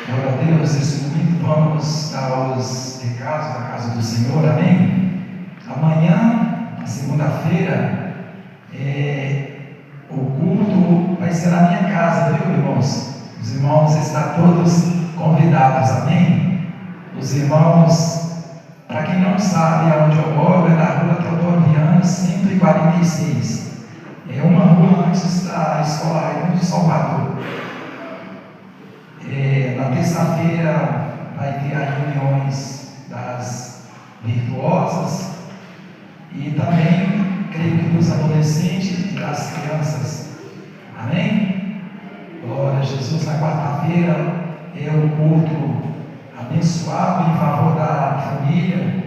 Glória a Deus. Nesse momento vamos dar os recados da casa do Senhor, amém? Amanhã, na segunda-feira, o culto vai ser na minha casa, viu, irmãos? Os irmãos estão todos convidados, amém? Os irmãos, para quem não sabe aonde eu moro, é na rua Teodoro Viana, 146. É uma rua antes da escola de Salvador. Na terça-feira vai ter as reuniões das virtuosas e também, creio que dos adolescentes e das crianças. quinta-feira é o culto abençoado em favor da família.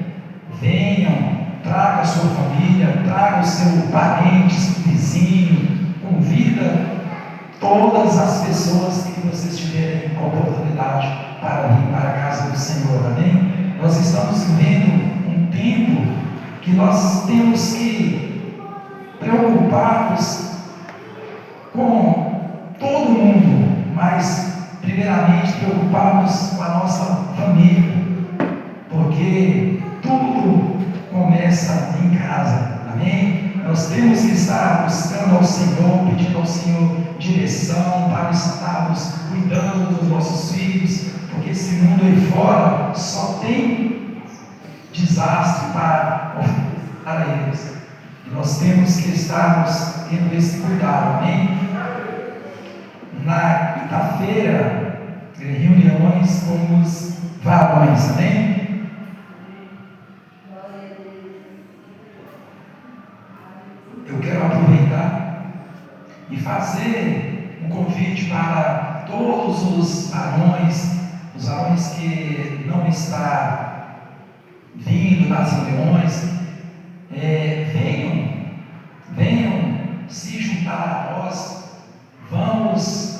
Venham, traga a sua família, traga o seu parente, vizinho, convida todas as pessoas que vocês tiverem oportunidade para vir para a casa do Senhor, amém? Nós estamos vivendo um tempo que nós temos que preocupar-nos com todo mundo, mas primeiramente preocupar-nos com a nossa família, porque tudo começa em casa, amém? Nós temos que estar buscando ao Senhor, pedindo ao Senhor direção para estarmos cuidando dos nossos filhos, porque esse mundo aí fora só tem desastre para eles. E nós temos que estarmos tendo esse cuidado, amém? Na quinta-feira, reuniões com os varões, amém? Eu quero aproveitar e fazer um convite para todos os varões que não estão vindo nas reuniões, venham se juntar a nós, vamos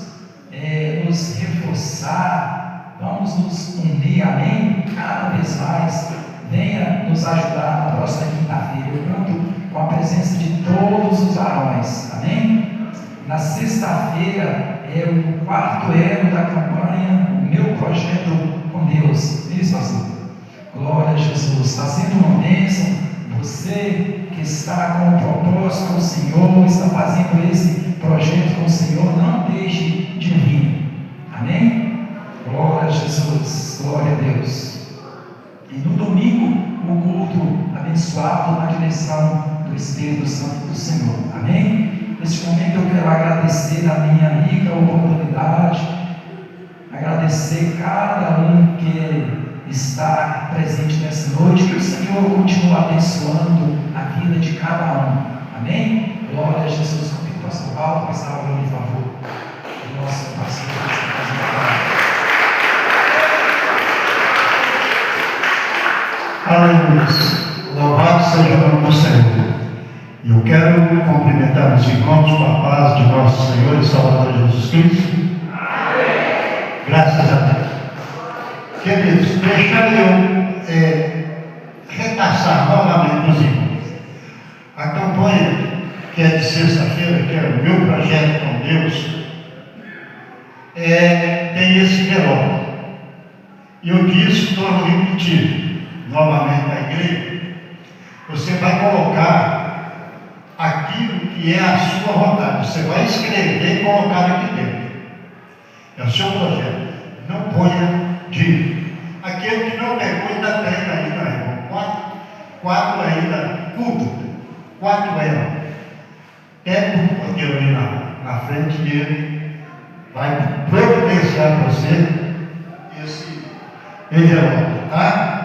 nos reforçar, vamos nos unir, amém? Cada vez mais, venha nos ajudar na próxima quinta-feira. Eu conto com a presença de todos os varões, amém? Na sexta-feira é o quarto elo da campanha, o meu projeto com Deus. Isso, pastor. Glória a Jesus. Está sendo uma bênção. Você que está com o propósito com o Senhor, está fazendo esse projeto com o Senhor, não deixe de vir. Amém? Glória a Jesus. Glória a Deus. E no domingo, o culto abençoado na direção do Espírito Santo do Senhor. Amém? Neste momento eu quero agradecer a minha rica oportunidade, agradecer cada um que está presente nessa noite, que o Senhor continue abençoando a vida de cada um. Amém? Glória a Jesus. Convido o pastor Paulo para estar orando em favor do nosso pastor. Aleluia. Louvado seja o nome do Senhor. Eu quero cumprimentar os irmãos com a paz de nosso Senhor e Salvador Jesus Cristo. Amém. Graças a Deus. Queridos, deixa eu repassar novamente os irmãos. A campanha que é de sexta-feira, que é o meu projeto com Deus, tem esse velório. E eu disse, torno a repetir novamente na igreja, você vai colocar aquilo que é a sua vontade. Você vai escrever e colocar aqui dentro. É o seu projeto. Não ponha dinheiro. Aquele que não pegou ainda tem ainda, irmão. 4 ainda, tudo. 4 ainda. Pega o porteiro ali na frente dele. Vai providenciar para você esse envelope, tá?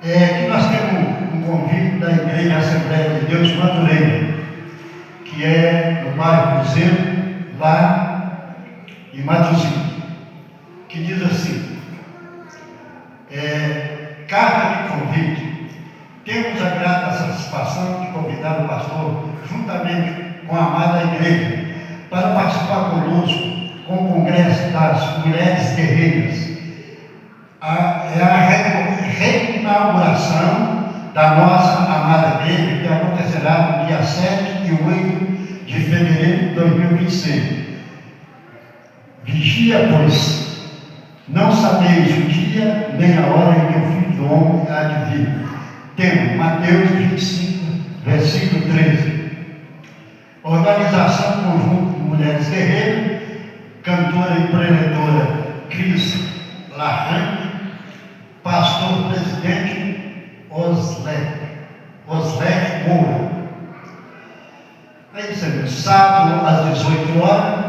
Que nós temos um convite da Igreja Assembleia de Deus Madureira, que é no bairro Cruzeiro, lá em Matozinho, que diz assim: carta de convite. Temos a grata satisfação de convidar o pastor, juntamente com a amada igreja, para participar conosco com o Congresso das Mulheres Guerreiras. É a reinauguração da nossa amada igreja, que acontecerá no dia 7 e 8 de fevereiro de 2026. Vigia, pois, não sabeis o dia nem a hora em que o Filho do Homem há de vir. Temos Mateus 25, versículo 13. Organização Conjunto de Mulheres Guerreiras, cantora e preletora Cris Larranque, pastor presidente Osler Moura. Aí você sábado às 18 horas,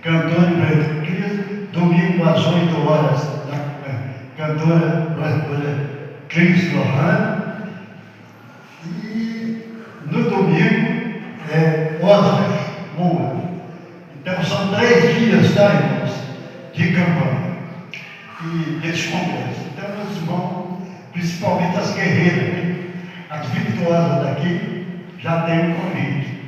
cantor e preletora Cris, domingo às 8 horas, cantora Cris Larranque, e no domingo Osler Moura. Então são 3 dias tá, irmãos, de campanha e desse congresso. Então, meus irmãos, principalmente as guerreiras, né? As vitoriosas daqui, já tem um convite.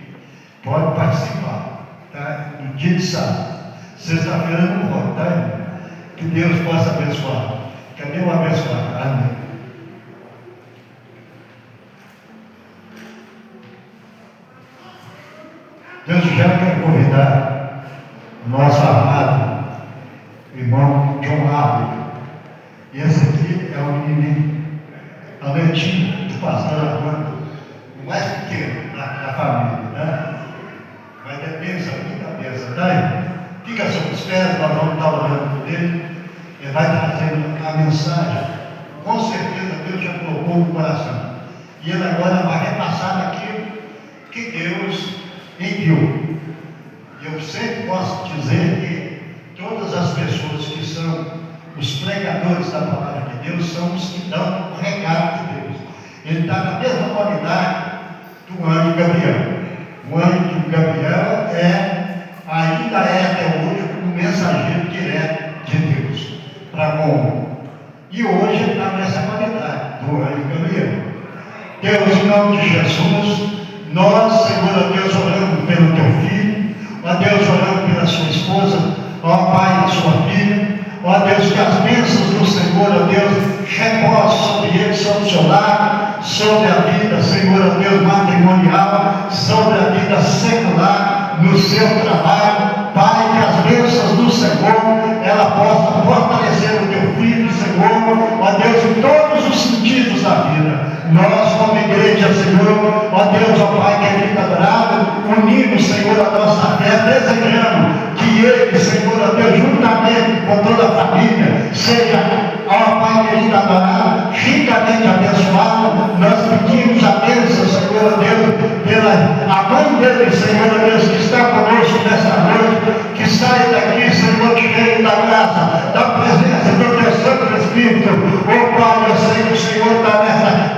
Pode participar, tá? No dia de sábado. Sexta-feira não pode, tá, irmão? Que Deus possa abençoar. Cadê o abençoado? Amém. Deus já quer convidar o nosso amado irmão John Abre. Esse aqui é o menino, a netinho do pastor Armando, o mais pequeno da família, né? Mas é bênção, muita bênção, tá aí? Fica sobre os pés, nós vamos estar orando por ele. Ele vai trazendo a mensagem. Com certeza Deus já colocou no coração. E ele agora vai repassar aquilo que Deus enviou. Eu sempre posso dizer que todas as pessoas que são os pregadores da palavra de Deus são os que dão o recado de Deus. Ele está na mesma qualidade do anjo Gabriel. O anjo Gabriel ainda é até hoje o mensageiro direto de Deus para com o homem. E hoje ele está nessa qualidade do anjo Gabriel. Deus, em nome de Jesus, nós, Senhor, Deus, oramos pelo teu filho, ó Deus, oramos pela sua esposa, ó Pai, da sua filha, ó Deus, que as bênçãos do Senhor, ó Deus, repousem sobre ele, sobre o seu lar, sobre a vida, Senhor, ó Deus, matrimonial, sobre a vida secular, no seu trabalho, Pai, que as bênçãos do Senhor, ela possa fortalecer o teu filho, Senhor, ó Deus, em todos os sentidos da vida. Nós, como igreja, Senhor, ó Deus, ó Pai querido adorado, unimos, Senhor, a nossa fé, desejando que ele, Senhor, ó Deus, juntamente com toda a família, seja, ó Pai querido adorado, ricamente abençoado. Nós pedimos a bênção, Senhor, ó Deus, pela a mãe dele, Senhor, ó Deus, que está conosco nesta noite, que saia daqui, Senhor, cheio da graça, da presença do teu Santo Espírito. Ó Pai, eu sei que o Senhor está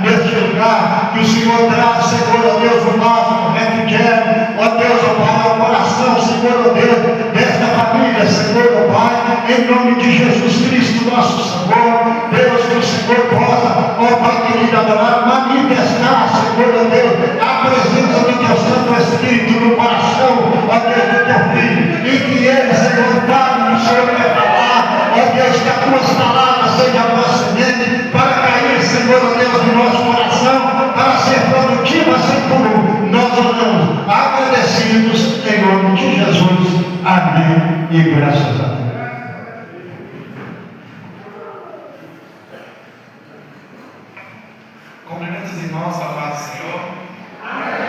neste lugar, que o Senhor traz, Senhor, ó Deus, o nosso refrigério, ó Deus, ó Pai, o coração, Senhor, ó Deus, desta família, Senhor, ó Pai, em nome de Jesus Cristo, nosso Senhor. Deus, que o Senhor possa, ó Pai querido, adorar, manifestar, Senhor, ó Deus, a presença do teu Santo Espírito no coração, ó Deus, do teu filho, e que ele, Senhor, fale no Senhor quer falar, ó Deus, que as tuas palavras sejam a tua semente para cair, Senhor, ó Deus, no nosso coração, para ser produtiva, Senhor. Nós oramos agradecidos em nome de Jesus. Amém e graças a Deus. Cumprimento os irmãos com a paz do Senhor. Amém.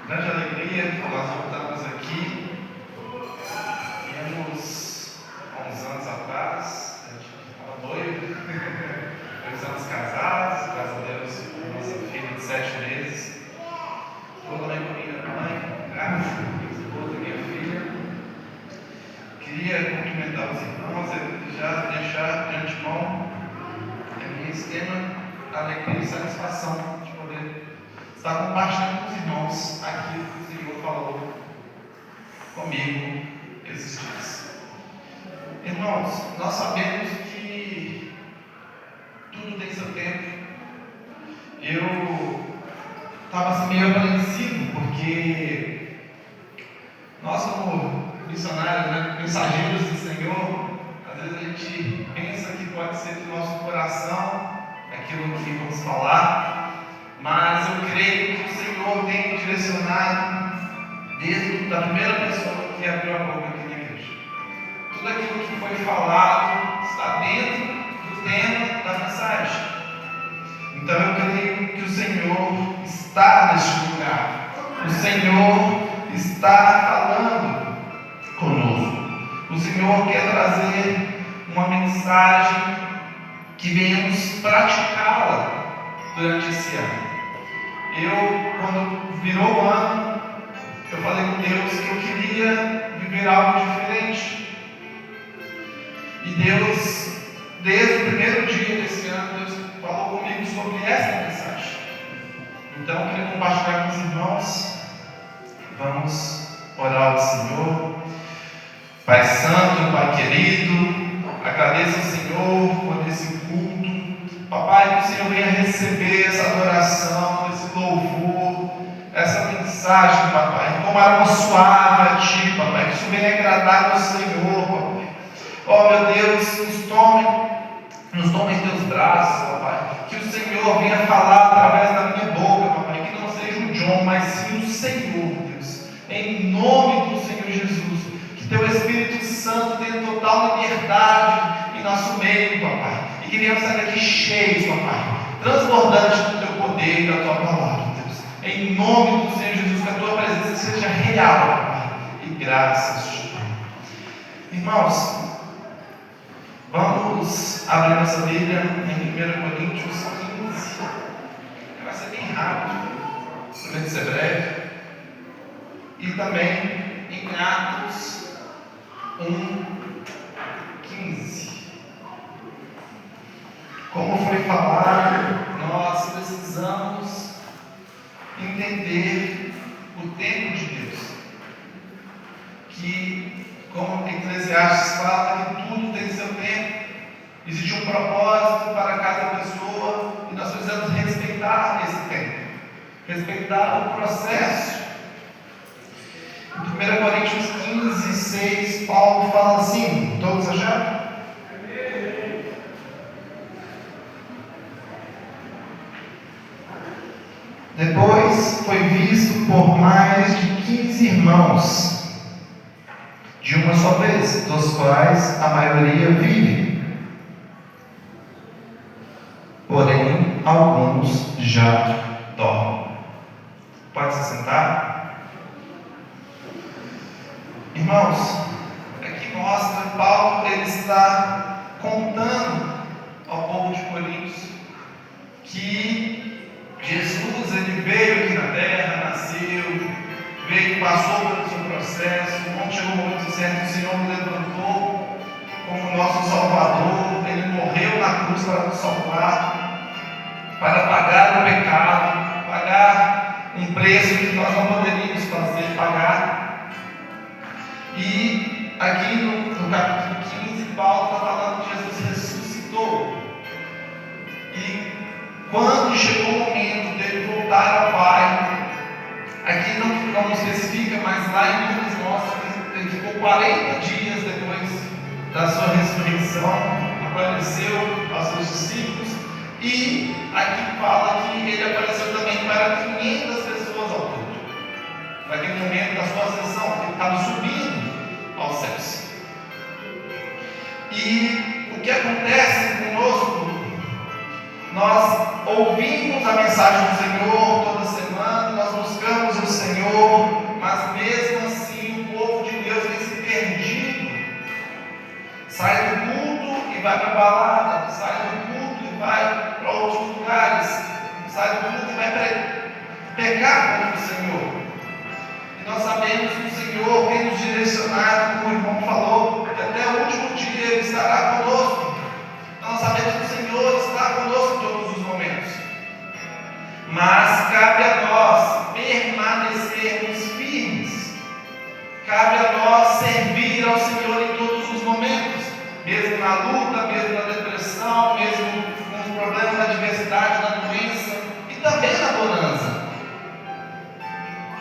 Grande alegria que nós voltamos aqui. Viemos há uns anos atrás, a gente estava noivo, 2 anos casados, graças a Deus, nossa filha de 7 meses. Estou lá com minha mãe, graças a Deus, esposa, minha filha. Queria cumprimentar os irmãos e já deixar de antemão extrema alegria e satisfação de poder estar compartilhando com os irmãos aquilo que o Senhor falou comigo esses dias. Irmãos, nós sabemos que tudo tem seu tempo. Eu estava assim meio apreensivo, porque nós, como missionários, né, mensageiros do Senhor, às vezes a gente pensa que pode ser do nosso coração aquilo que vamos falar, mas eu creio que o Senhor tem direcionado desde a primeira pessoa que abriu a boca aqui na igreja. Tudo aquilo que foi falado está dentro do tema da mensagem. Então eu creio que o Senhor está neste lugar. O Senhor está falando conosco. O Senhor quer trazer uma mensagem que venhamos praticá-la durante esse ano. Quando virou o ano, eu falei com Deus que eu queria viver algo diferente. E Deus, desde o primeiro dia desse ano, Deus falou comigo sobre essa mensagem. Então eu queria compartilhar com os irmãos. Vamos orar ao Senhor. Pai Santo, Pai querido, agradeço ao Senhor por esse culto. Papai, que o Senhor venha receber essa adoração, esse louvor, essa mensagem, papai, como aroma suave a Ti, papai, que isso venha agradar ao Senhor, papai. Oh, meu Deus, nos tome em Teus braços, papai, que o Senhor venha falar através da minha boca, papai, que não seja o John, mas sim o Senhor, Deus, em nome do Senhor Jesus, que Teu Espírito Santo tenha total liberdade em nosso meio, papai, e que venhamos sair daqui cheios, papai, transbordantes do Teu poder e da Tua palavra, Deus, em nome do Senhor Jesus, que a Tua presença seja real, papai, e graças a Ti. Irmãos, vamos abrir nossa Bíblia em 1 Coríntios 15. Vai ser bem rápido, prometo ser breve. E também em Atos 1:15. Como foi falado, nós precisamos entender o tempo de Deus. Que, como Eclesiastes fala, que tudo tem seu tempo, existe um propósito para cada pessoa e nós precisamos respeitar esse tempo, respeitar o processo. Em 1 Coríntios 15:6, Paulo fala assim, todos acharam? Depois foi visto por mais de 15 irmãos, de uma só vez, dos quais a maioria vive, porém alguns já dormem. Pode se sentar? Irmãos, aqui mostra, Paulo, ele está contando ao povo de Coríntios que Jesus, ele veio aqui na terra, nasceu, veio, passou pelo seu processo, quando chegou o momento certo, o Senhor nos levantou como nosso Salvador, ele morreu na cruz para nos salvar, para pagar o pecado, pagar um preço que nós não poderíamos pagar. E aqui no capítulo 15, Paulo está falando que Jesus ressuscitou. E quando chegou o momento dele voltar ao Pai, aqui não especifica, mas lá em Lucas mostra que ele ficou 40 dias depois da sua ressurreição, apareceu aos seus discípulos, e aqui fala que ele apareceu também para 500 pessoas ao todo. Naquele momento da sua ascensão, ele estava subindo aos céus. E o que acontece conosco? Nós ouvimos a mensagem do Senhor toda semana, nós buscamos o Senhor, mas mesmo assim o povo de Deus vem se perdido. Sai do culto e vai para a balada, sai do culto e vai para outros lugares, sai do culto e vai para pecar contra o Senhor. E nós sabemos que o Senhor tem nos direcionado, como o irmão falou, que até o último dia Ele estará conosco. Nós sabemos que o Senhor está conosco em todos os momentos. Mas cabe a nós permanecermos firmes. Cabe a nós servir ao Senhor em todos os momentos, mesmo na luta, mesmo na depressão, mesmo com os problemas da adversidade, na doença e também na bonança.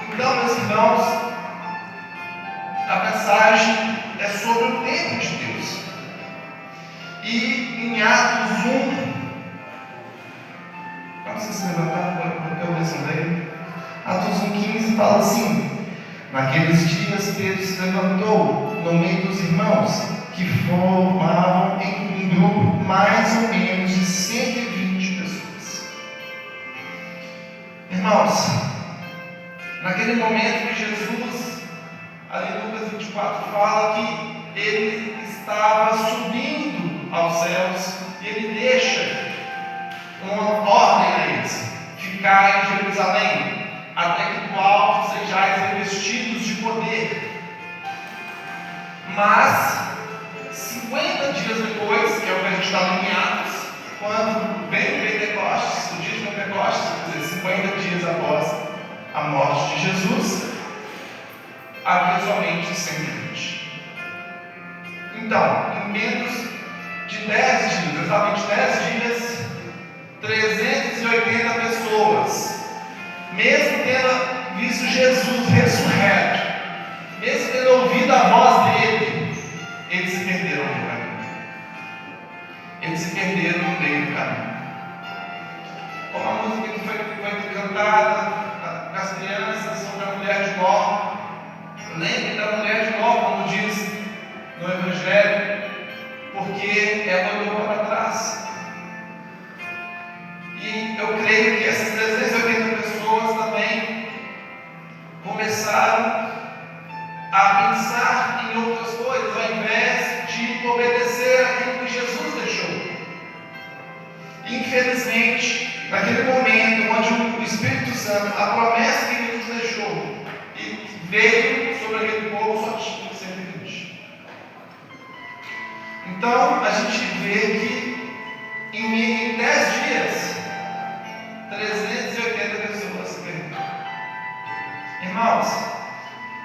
Então, meus irmãos, a mensagem é sobre o tempo de Deus. E em Atos 1, vamos se levantar, eu mesmo leio. Atos 1:15 fala assim: naqueles dias Pedro se levantou no meio dos irmãos, que formavam em um grupo mais ou menos de 120 pessoas. Irmãos, naquele momento que Jesus, ali em Lucas 24, fala que ele estava subindo aos céus e ele deixa uma ordem a eles: ficar em Jerusalém, até que do alto sejais revestidos de poder. Mas 50 dias depois, que é o que a gente está lendo em Atos, quando vem o Pentecostes, o dia de Pentecostes, quer dizer, 50 dias após a morte de Jesus, havia somente 120. Então, em menos de 10 dias, exatamente 10 dias, 380 pessoas, mesmo tendo visto Jesus ressurreto, mesmo tendo ouvido a voz dele, eles se perderam no caminho. Eles se perderam no meio do caminho. Como a música que foi cantada para as crianças sobre a mulher de Ló, lembre da mulher de Ló, como diz no Evangelho, porque ela olhou para trás. E eu creio que essas 380 pessoas também começaram a pensar em outras coisas, ao invés de obedecer aquilo que Jesus deixou. Infelizmente, naquele momento onde o Espírito Santo, a promessa que ele nos deixou, e veio sobre aquele povo, só tinha 120. Então, a gente vê que em 10 dias, 380 pessoas se perderam. Irmãos,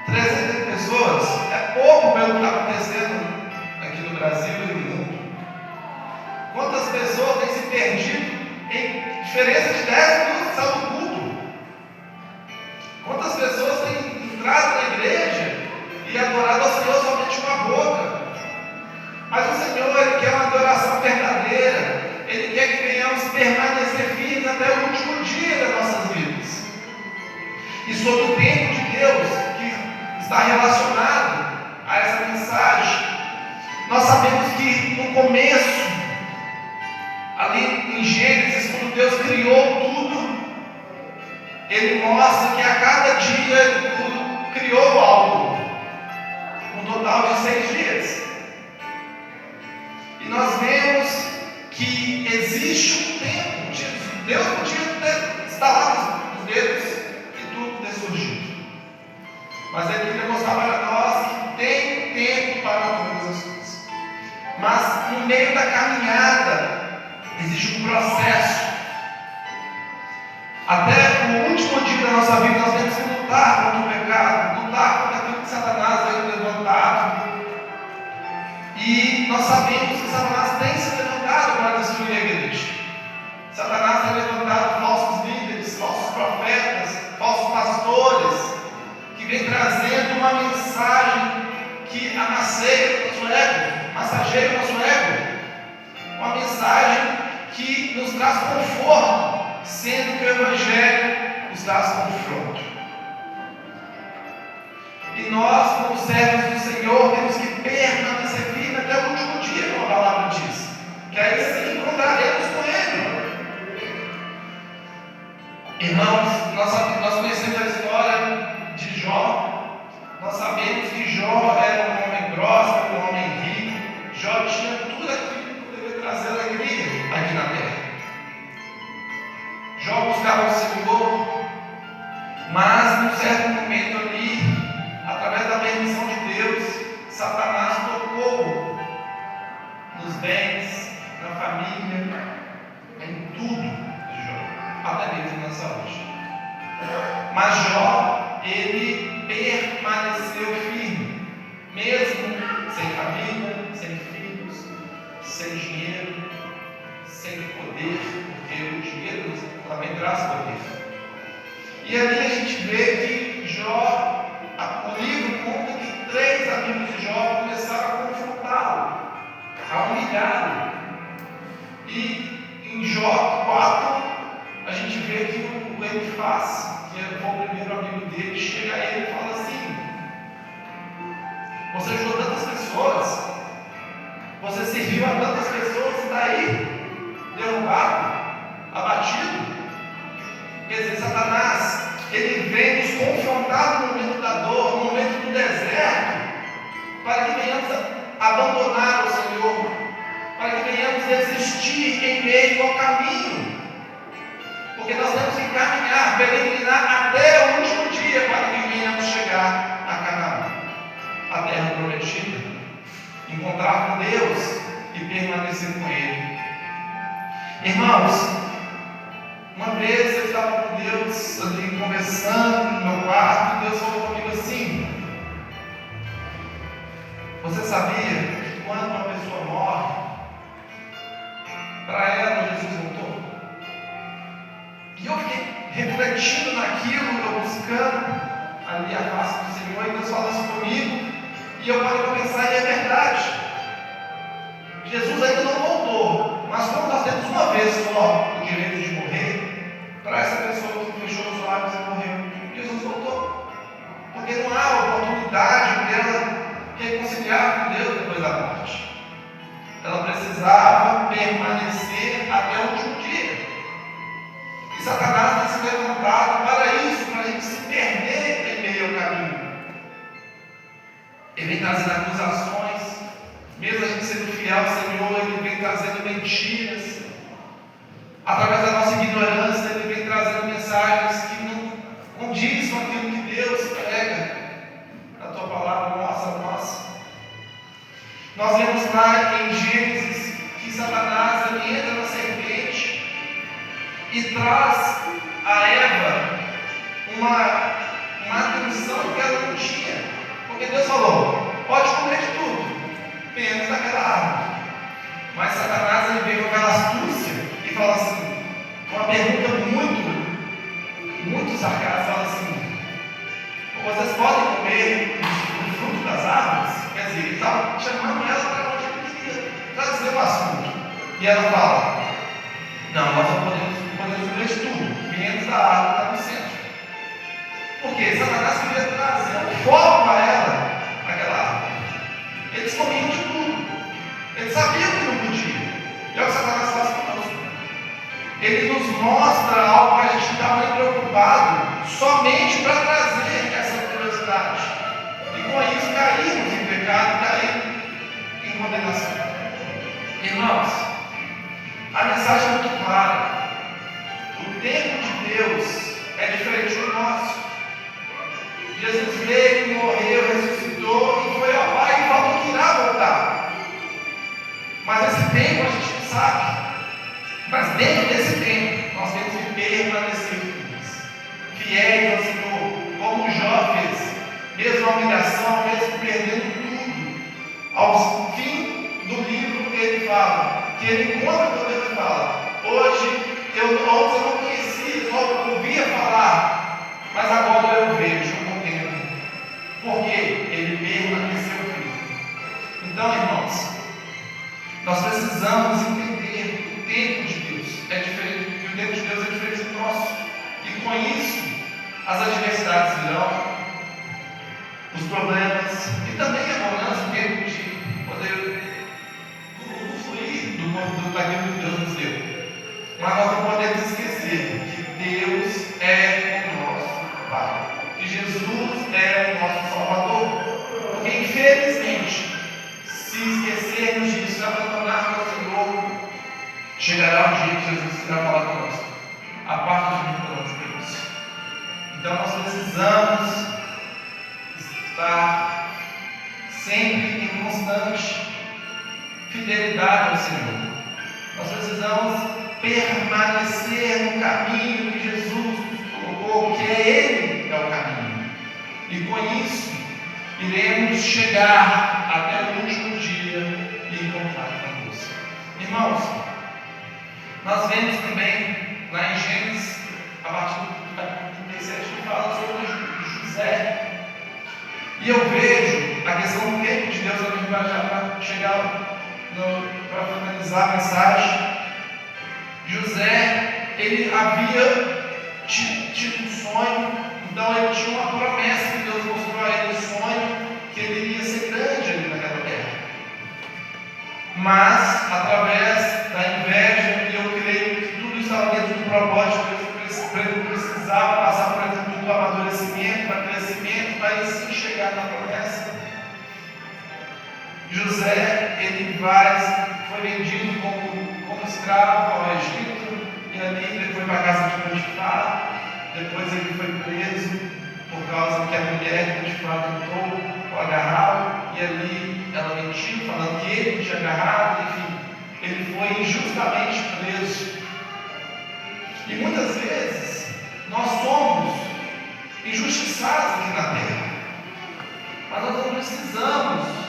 300 pessoas é pouco pelo que está acontecendo aqui no Brasil e no mundo. Quantas pessoas têm se perdido em diferença de 10 minutos de sair do culto? Quantas pessoas têm entrado na igreja e adorado ao Senhor somente com a boca? Mas o Senhor, Ele quer uma adoração verdadeira. Ele quer que venhamos permanecer firmes até o último dia das nossas vidas. E sobre o tempo de Deus, que está relacionado a essa mensagem, nós sabemos que no começo, ali em Gênesis, quando Deus criou tudo, Ele mostra que a cada dia Ele criou algo, um total de 6 dias. E nós vemos que existe um tempo, Deus podia ter instalado os dedos e tudo ter surgido. Mas Ele queria mostrar para nós que tem tempo para todas as coisas. Mas no meio da caminhada existe um processo. Até o último dia da nossa vida nós temos que lutar contra o pecado, lutar contra aquilo que Satanás veio levantado. E nós sabemos que Satanás tem se levantado para destruir a igreja. Satanás tem levantado falsos líderes, falsos profetas, falsos pastores, que vem trazendo uma mensagem que amasseia o nosso ego, massageia o nosso ego. Uma mensagem que nos traz conforto, sendo que o Evangelho nos traz confronto. E nós, como servos do Senhor, temos que permanecer firmes até o último dia, como a palavra diz, que aí sim encontraremos com Ele. Irmãos, nós conhecemos a história de Jó. Nós sabemos que Jó era um homem próspero, um homem rico. Jó tinha tudo aquilo que poderia trazer alegria aqui na terra. Jó buscava o Senhor, mas num certo momento ali, através da permissão de Deus, Satanás tocou nos bens, na família, em tudo de Jó, até mesmo na saúde. Mas Jó, ele permaneceu firme, mesmo sem família, sem filhos, sem dinheiro, sem poder, porque o dinheiro também traz poder. E ali a gente vê que Jó, o livro conta que 3 amigos de Jó começaram a confrontá-lo, a humilhá-lo. E em Jó 4, a gente vê que o Elifaz, que foi o primeiro amigo dele, chega a ele e fala assim: você ajudou tantas pessoas, você serviu a tantas pessoas e está aí, derrubado, abatido. Quer dizer, Satanás, ele vem nos confrontar no momento da dor, no momento do deserto, para que venhamos abandonar o Senhor, para que venhamos desistir em meio ao caminho, porque nós temos que caminhar, peregrinar até o último dia, para que venhamos chegar a Canaã, a terra prometida, encontrar com Deus e permanecer com Ele. Irmãos, uma vez eu estava com Deus ali conversando no meu quarto, e Deus falou comigo assim: investindo naquilo, estou buscando ali a face do Senhor, e Deus fala isso comigo, e eu paro para pensar, e é verdade. Jesus ainda não voltou, mas como nós temos uma vez só o direito de morrer, para essa pessoa que fechou os lábios e morreu, Jesus voltou. Porque não há oportunidade dela reconciliar com Deus depois da morte. Ela precisava permanecer até o último dia. E Satanás tem se levantado para isso, para a gente se perder em meio ao caminho. Ele vem trazendo acusações, mesmo a gente sendo fiel ao Senhor, ele vem trazendo mentiras. Através da nossa ignorância, ele vem trazendo mensagens que não condiz com aquilo que Deus prega na tua palavra, nossa. Nós vemos lá em Gênesis que Satanás ele entra na serpente e traz a Eva uma atenção que ela não tinha, porque Deus falou: pode comer de tudo, menos daquela árvore. Mas Satanás ele veio com aquela astúcia e fala assim, uma pergunta muito sarcástica, fala assim: vocês podem comer o fruto das árvores? Quer dizer, ele estava chamando ela para onde ele queria trazer o assunto. E ela fala: não, nós não podemos comer de tudo, menos da árvore que está no centro. Porque Satanás queria trazer um foco para ela, aquela árvore. Eles comiam de tudo. Eles sabiam que não podia. E é o que Satanás faz conosco. Ele nos mostra algo que a gente está muito preocupado, somente para trazer essa curiosidade. E com isso caímos em pecado, caímos em condenação. Irmãos, a mensagem é muito clara. O tempo de Deus é diferente do nosso. Jesus veio, morreu, ressuscitou e foi ao Pai e falou que irá voltar. Mas esse tempo a gente não sabe. Mas dentro desse tempo, nós temos que permanecer fiéis ao Senhor, como Jó fez, mesmo a humilhação, mesmo perdendo tudo. Ao fim do livro, ele fala, que ele encontra com Deus e fala: hoje, antes eu não conhecia, só ouvia falar, mas agora eu vejo, eu contemplo, porque ele permaneceu firme. Então, irmãos, nós precisamos entender o tempo de Deus é diferente, que o tempo de Deus é diferente do nosso. E com isso, as adversidades virão, os problemas e também a bonança, o tempo de poder usufruir daquilo que Deus nos deu. Mas nós não podemos esquecer que Deus é o nosso Pai, que Jesus é o nosso Salvador. Porque infelizmente, se esquecermos disso e abandonarmos o Senhor, chegará um dia que Jesus irá falar conosco: aparta de mim, por onde Deus. Então nós precisamos estar sempre em constante fidelidade ao Senhor. Nós precisamos permanecer no caminho que Jesus nos colocou, que Ele é o caminho. E com isso, iremos chegar até o último dia e encontrar com Deus. Irmãos, nós vemos também lá em Gênesis, a partir do capítulo 37, que fala sobre José. E eu vejo a questão do tempo de Deus também para chegar para finalizar a mensagem. José, ele havia tido um sonho, então ele tinha uma promessa que Deus mostrou a ele, um sonho que ele iria ser grande ali naquela terra. Mas, através da inveja, e eu creio que tudo isso estava dentro do propósito, ele precisava passar por exemplo do amadurecimento, para crescimento, para ele sim chegar na promessa. José, ele foi vendido como escravo ao Egito, e ali ele foi para a casa de Potifar. Depois ele foi preso por causa que a mulher de Potifar tentou o agarrá-lo, e ali ela mentiu, falando que ele tinha agarrado. Enfim, ele foi injustamente preso. E muitas vezes nós somos injustiçados aqui na terra, mas nós não precisamos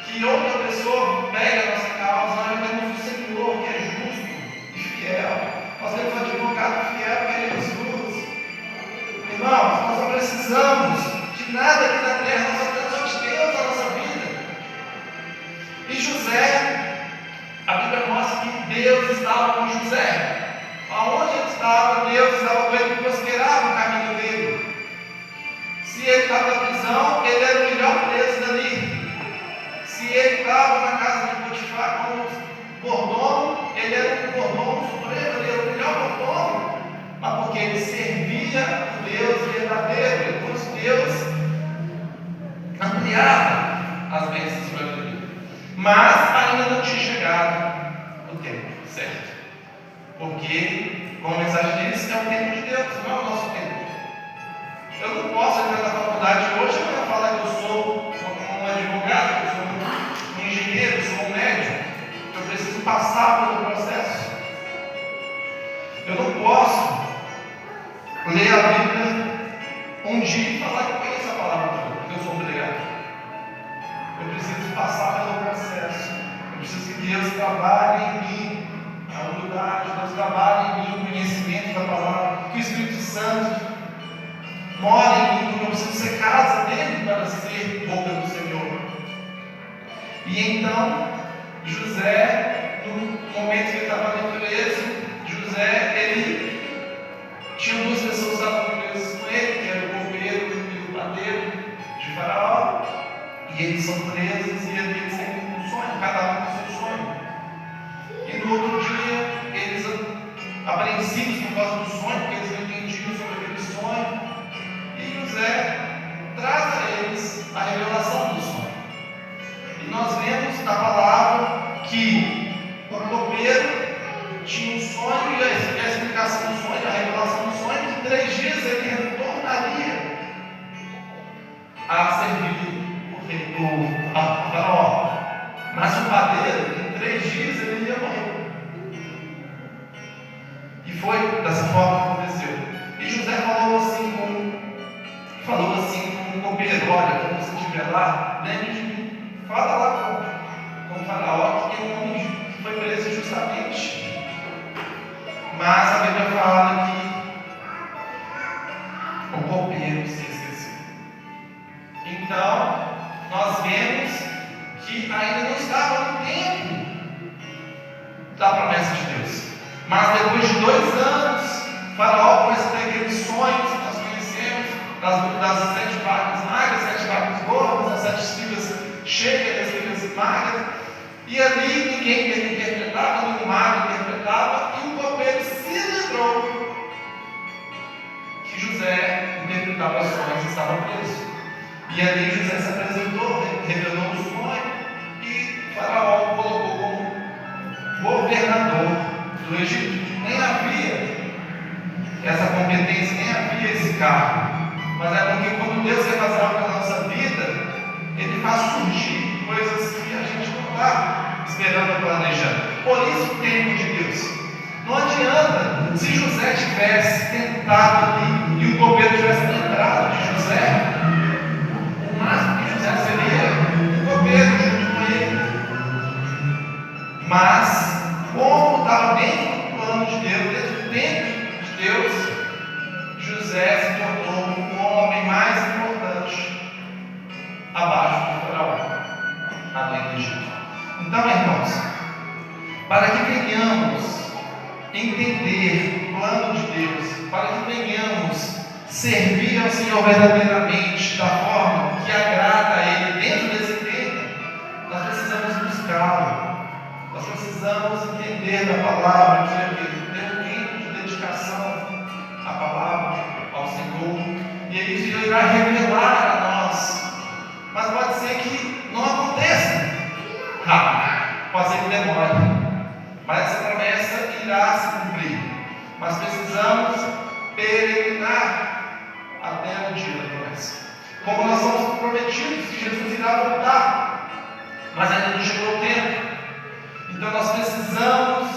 que outra pessoa pegue a nossa causa. Nós temos o Senhor, que é justo e fiel. Nós temos um advogado fiel, que é Jesus. de nada aqui na terra, nós dependemos só de Deus na nossa vida. E José, a Bíblia mostra que Deus estava com José. Aonde ele estava, Deus estava com ele, prosperava o caminho dele. Se ele estava na prisão, ele era o melhor preso dali. Se ele estava na casa de Potifar como mordomo, ele era o mordomo supremo, ele era o melhor mordomo. Mas porque ele servia o Deus verdadeiro, depois Deus ampliava as bênçãos para ele. Mas ainda não tinha chegado o tempo certo. Porque, como a mensagem diz, é o tempo de Deus, não é o nosso tempo. Eu não posso entrar na faculdade hoje para falar que eu sou um advogado, que eu sou um engenheiro, que eu sou um médico. Eu preciso passar pelo processo. Eu não posso ler a Bíblia um dia e falar que eu conheço a palavra de Deus, porque eu sou obrigado. Eu preciso passar pelo processo. Eu preciso que Deus trabalhe em mim a humildade, Deus trabalhe em mim o conhecimento da palavra, que o Espírito Santo mora em mim, porque eu preciso ser casa dele para ser boca do Senhor. E então, José, no momento que ele estava preso, José, ele tinha duas pessoas que estavam presas com ele, que era o copeiro e o padeiro de Faraó, e eles são presos e eles têm um sonho, cada um com seu sonho. E no outro dia, eles apreensivos por causa do sonho, porque eles não entendiam sobre aquele sonho, e José traz a eles a revelação do sonho. E nós vemos na palavra que o copeiro tinha um sonho, e a explicação do sonho, a revelação do sonho, que em 3 dias ele retornaria a servir o Faraó. Mas o padeiro, em 3 dias, ele ia morrer. E foi dessa forma que aconteceu. E José falou assim com o copeiro: olha, quando você estiver lá, lembre de mim. Fala lá com o Faraó, que é um homem que foi preso injustamente. Mas a Bíblia fala que o copeiro se esqueceu. Então, nós vemos que ainda não estava no tempo da promessa de Deus. Mas depois de 2 anos, Faraó começa a ter aqueles sonhos que nós conhecemos, das 7 vacas magras, 7 vacas gordas, as 7 espigas cheias, as espigas magras. E ali ninguém interpretava, nenhum mago interpretava, e o copeiro se lembrou que José interpretava sonhos e estava preso. E ali José se apresentou, revelou o sonho, e Faraó o colocou como governador do Egito. Nem havia essa competência, nem havia esse cargo. Mas é porque quando Deus quer fazer algo na nossa vida, Ele faz surgir coisas que a gente não está esperando ou planejando. Por isso o tempo de Deus. Não adianta se José tivesse tentado ali e o copeiro tivesse lembrado de José. O máximo que José seria o copeiro junto com ele. Mas, como estava dentro do plano de Deus, dentro do tempo de Deus, José se tornou o homem mais importante abaixo do Faraó, além do Egito. Então, irmãos, para que venhamos entender o plano de Deus, para que venhamos servir ao Senhor verdadeiramente da forma que agrada a Ele dentro desse tempo, nós precisamos buscá-lo. Nós precisamos entender da palavra, ter um tempo de dedicação à palavra, ao Senhor, e Ele irá revelar a nós. Mas pode ser que não aconteça rápido, pode ser que demore, mas essa promessa irá se cumprir. Mas precisamos peregrinar até o dia da promessa. Como nós somos prometidos que Jesus irá voltar, mas ainda não chegou o tempo. Então nós precisamos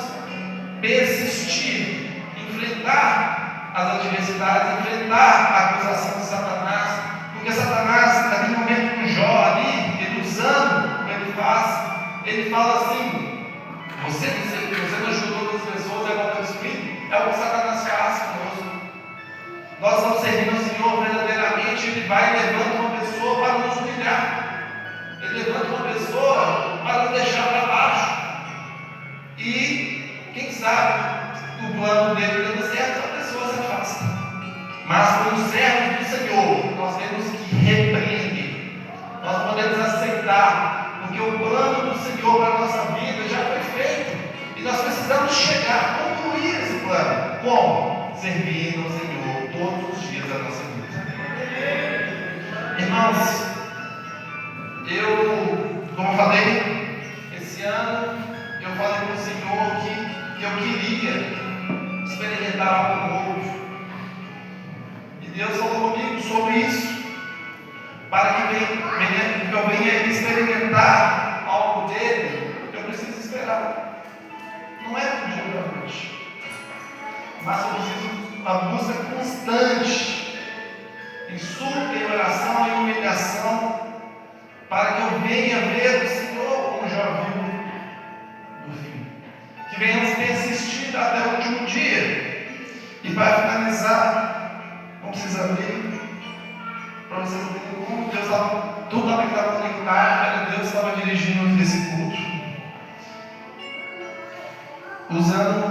persistir, enfrentar as adversidades, enfrentar a acusação de Satanás, porque Satanás, naquele momento com Jó ali, ele usando o que ele faz, ele fala assim: você não ajudou todas as pessoas, é volta do Espírito. É o que Satanás faz conosco. Nós não servimos ao Senhor verdadeiramente Geralmente Ele vai e levanta uma pessoa para nos humilhar. Ele levanta uma pessoa para nos deixar para baixo. E, quem sabe, o plano dele dando certo, a pessoa se afasta. Mas como servos do Senhor, nós temos que repreender. Nós podemos aceitar, porque o plano do Senhor para a nossa vida já foi feito. E nós precisamos chegar, concluir esse plano. Como? Servindo ao Senhor todos os dias da nossa vida. Irmãos, como eu falei, esse ano eu falei para o Senhor que eu queria experimentar algo novo. E Deus falou comigo sobre isso, para que eu venha experimentar algo dele, eu preciso esperar. Não é do dia para a noite, mas eu preciso uma busca constante, em súplica, em oração, em humilhação, para que eu venha ver o Senhor como já viu no fim. Que venhamos persistir até o último dia. E para finalizar, não precisa abrir, para vocês verem como Deus estava, tudo estava conectado, Deus estava dirigindo esse culto. Usando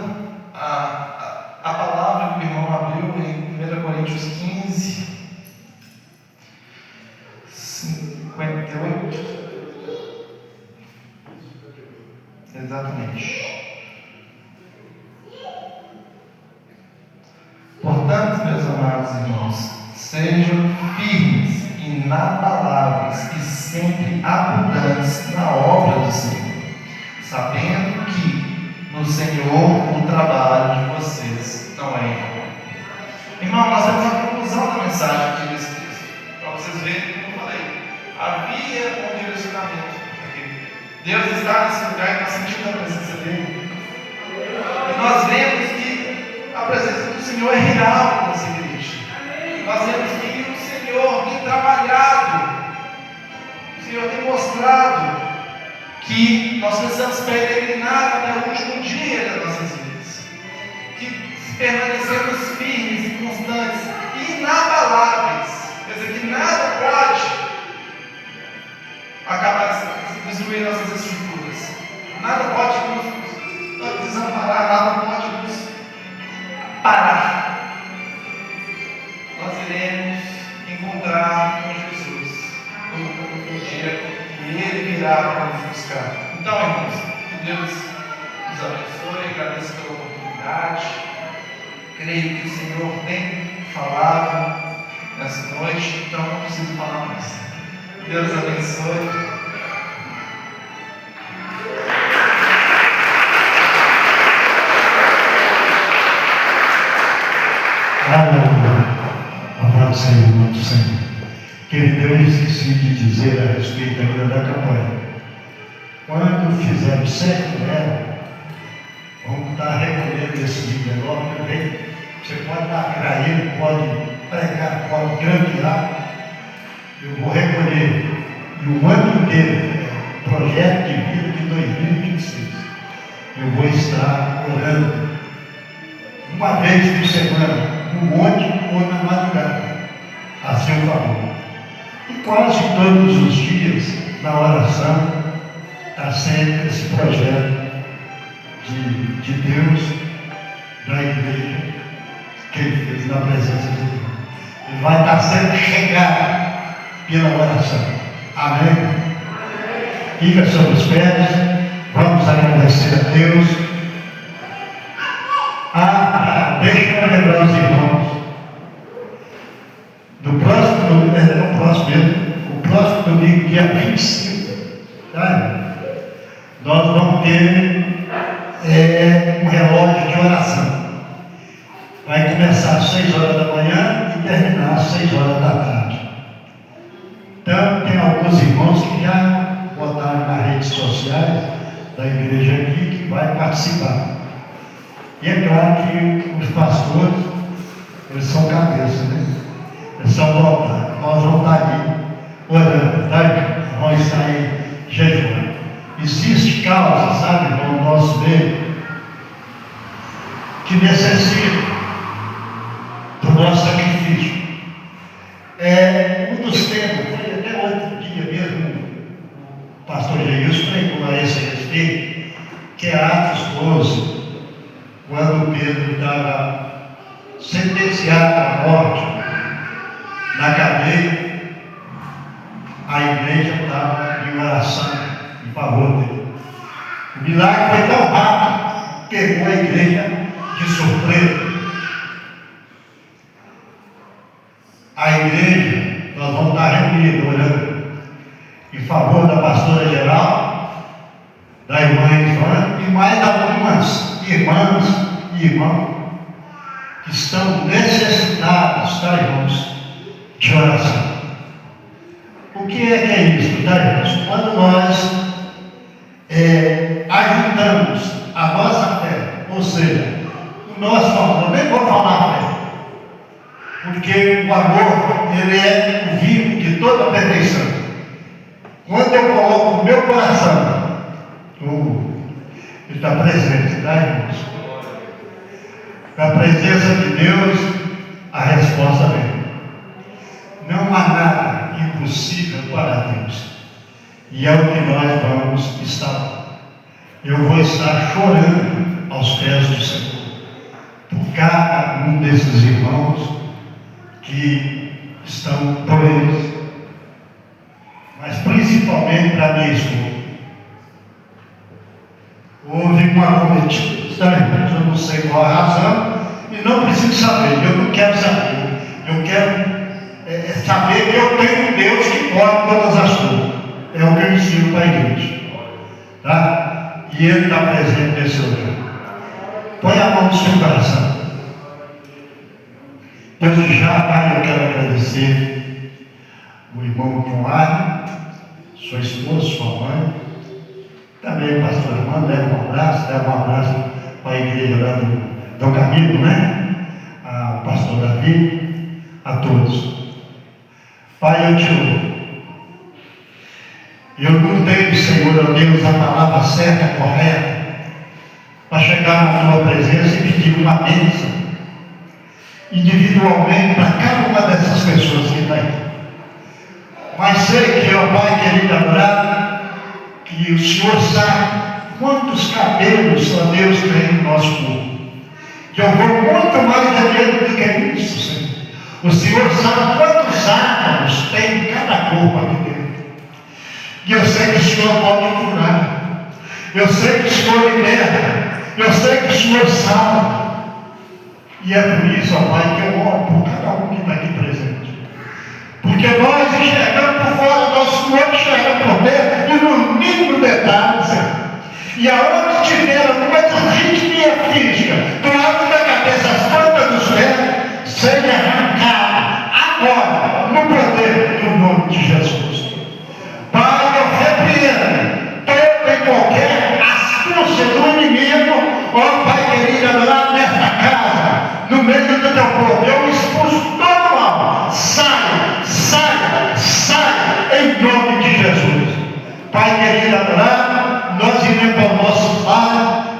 a palavra que o irmão abriu em 1 Coríntios 15, 58. Exatamente. Portanto, meus amados irmãos, sejam firmes, inabaláveis e sempre abundantes na obra do Senhor, sabendo que no Senhor o trabalho de vocês não é em vão. Irmão, nós temos a conclusão da mensagem aqui desse texto, para vocês verem como eu falei. Havia um direcionamento aqui. Deus está nesse lugar e nós sentimos a presença dele. E nós vemos que a presença do Senhor é real nessa igreja. Nós vemos que o Senhor tem trabalhado, o Senhor tem mostrado que nós precisamos peregrinar até o último dia das nossas vidas, que permanecemos firmes e constantes, inabaláveis, quer dizer que nada pode acabar de destruir nossas estruturas, nada pode nos desamparar, nada pode nos parar. Nós iremos encontrar com Jesus no dia que Ele virá para nos buscar. Então, irmãos, que Deus nos abençoe, agradeço pela oportunidade. Creio que o Senhor tem falado nessa noite, então não preciso falar mais. Deus abençoe. Amado Senhor, muito Senhor. Querido, eu esqueci de dizer a respeito ainda da campanha. Quando fizermos 7 dela, vamos estar recolhendo esses envelopes também. Você pode lacrar ele, pode pregar, pode grampear. Eu vou recolher. E o ano inteiro, projeto de vida de 2026, eu vou estar orando uma vez por semana, no monte ou na madrugada, a seu favor. E quase todos os dias, na oração, está sempre esse projeto de Deus, da igreja, que Ele fez na presença de Deus. Ele vai estar sempre chegado pela oração. Amém? Fica sobre os pés, vamos agradecer a Deus. Deixa eu lembrar os irmãos. O próximo domingo, dia 25, tá? Nós vamos ter um relógio de oração. Vai começar às 6 horas da manhã e terminar às 6 horas da tarde. Então, tem alguns irmãos que já botaram nas redes sociais da igreja aqui que vai participar. E é claro que os pastores, eles são cabeça, né? Eles são voltados. Nós vamos estar ali orando, tá? Vamos estar aí jejuando. Existe causa, sabe, no nosso meio, que necessita do nosso sacrifício. aqui, que é Atos 12, quando Pedro estava sentenciado à morte na cadeia, a igreja estava em oração em favor dele. O milagre foi tão rápido, pegou a igreja de surpresa. A igreja, nós vamos estar reunidos orando em favor da pastora geral, da irmã Ivana e mais algumas irmãs e irmãos que estão necessitados, tá, irmãos, de oração. O que é isso, tá, irmãos? Quando nós ajudamos a nossa fé, ou seja, o nosso amor, eu nem vou falar fé, porque o amor, ele é o vivo de toda perfeição. Quando eu coloco o meu coração, ele está presente, tá, irmãos? Na presença de Deus, a resposta vem. Não há nada impossível para Deus. E é o que nós vamos estar. Eu vou estar chorando aos pés do Senhor por cada um desses irmãos que estão doentes, mas principalmente para minha esposa. Houve uma cometida, eu não sei qual a razão, e não preciso saber, eu não quero saber. Eu quero saber que eu tenho um Deus que pode todas as coisas. É o que eu ensino para a igreja. Tá? E Ele está presente nesse lugar. Põe a mão no seu coração. Desde já, Pai, eu quero agradecer o irmão Conrado, sua esposa, sua mãe, também o pastor Armando, leva um abraço para a igreja lá do Camilo, né? O pastor Davi, a todos. Pai, eu te louvo. Eu não tenho, Senhor, ó Deus, a palavra certa, correta, para chegar na tua presença e pedir uma bênção individualmente para cada uma dessas pessoas que está aí. Mas sei que, ó Pai querido adorado, que o Senhor sabe quantos cabelos, ó Deus, tem no nosso corpo. Que eu vou muito mais adiante do que isso, Senhor. O Senhor sabe quantos árvores tem em cada corpo aqui dentro. E eu sei que o Senhor pode curar. Eu sei que o Senhor liberta. Eu sei que o Senhor salva. E é por isso, ó Pai, que eu oro por cada um que está aqui presente. Porque nós enxergamos por fora, nosso Senhor enxerga por dentro, e no mínimo detalhe, Senhor. E aonde tiver alguma ritmia física, do alto da cabeça às pontas dos pés, seja arrancada agora, no poder do nome de Jesus. Pai, eu repreendo toda e qualquer astúcia do inimigo, ó Pai querido, adorado nesta casa, no meio do teu povo. Eu expulso todo mal. Sai, sai, sai, em nome de Jesus. Pai querido, adorado, nós iremos para o nosso Pai,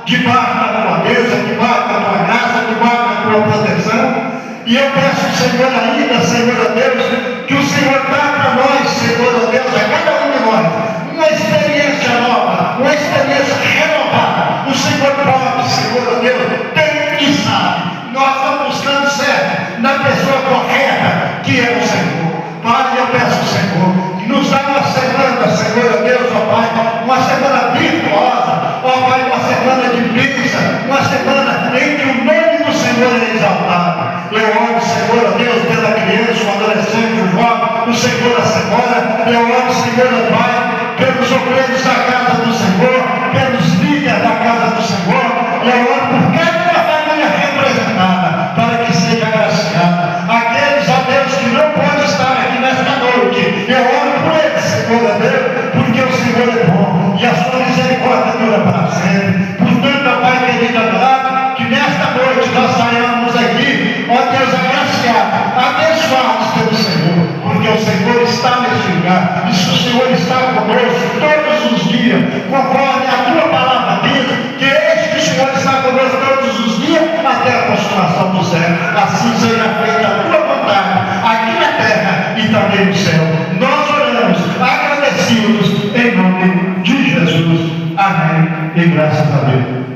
debaixo da tua mesa, debaixo da tua graça, debaixo da tua proteção. E eu peço, Senhor, ainda, Senhor, Deus, que o Senhor dá para nós, Senhor, Deus, a cada um de nós, uma experiência nova, uma experiência renovada. O Senhor pode, Senhor, Deus, tem e sabe. Nós estamos buscando certo na pessoa correta, que é o Senhor. Pai, eu peço, Senhor, que nos dá uma semana, Senhor, Deus, ó Pai, uma semana virtuosa, ó Pai, uma semana de bênção, uma semana em que o nome do Senhor é exaltado. Eu oro, Senhor, Deus, pela criança, o adolescente, o jovem, o Senhor da semana. Eu oro, Senhor, Pai, pelos obreiros da casa do Senhor, pelos líderes da casa do Senhor. Eu oro por cada família representada, para que seja agraciada. Aqueles, ó Deus, que não podem estar aqui nesta noite, eu oro por eles, Senhor, Deus, porque o Senhor é bom e a sua misericórdia dura para sempre. Portanto, ó Pai querido, adorado, que nesta noite nós saiamos aqui, ó Deus, agraciados, abençoados pelo Senhor, porque o Senhor está nesse lugar, e se o Senhor está conosco todos os dias, conforme a tua palavra diz, que eis que o Senhor está conosco todos os dias, até a consumação do céu. Assim seja feita a tua vontade, aqui na terra e também no céu. Nós oramos, agradecidos, em nome de Jesus. Amém. Dê graças a Deus.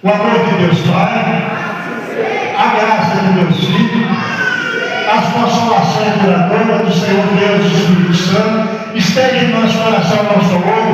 O amor de Deus Pai, a graça de Deus Filho, as consolações duradouras do Senhor Deus e Espírito Santo, esteja em nosso coração, nosso amor,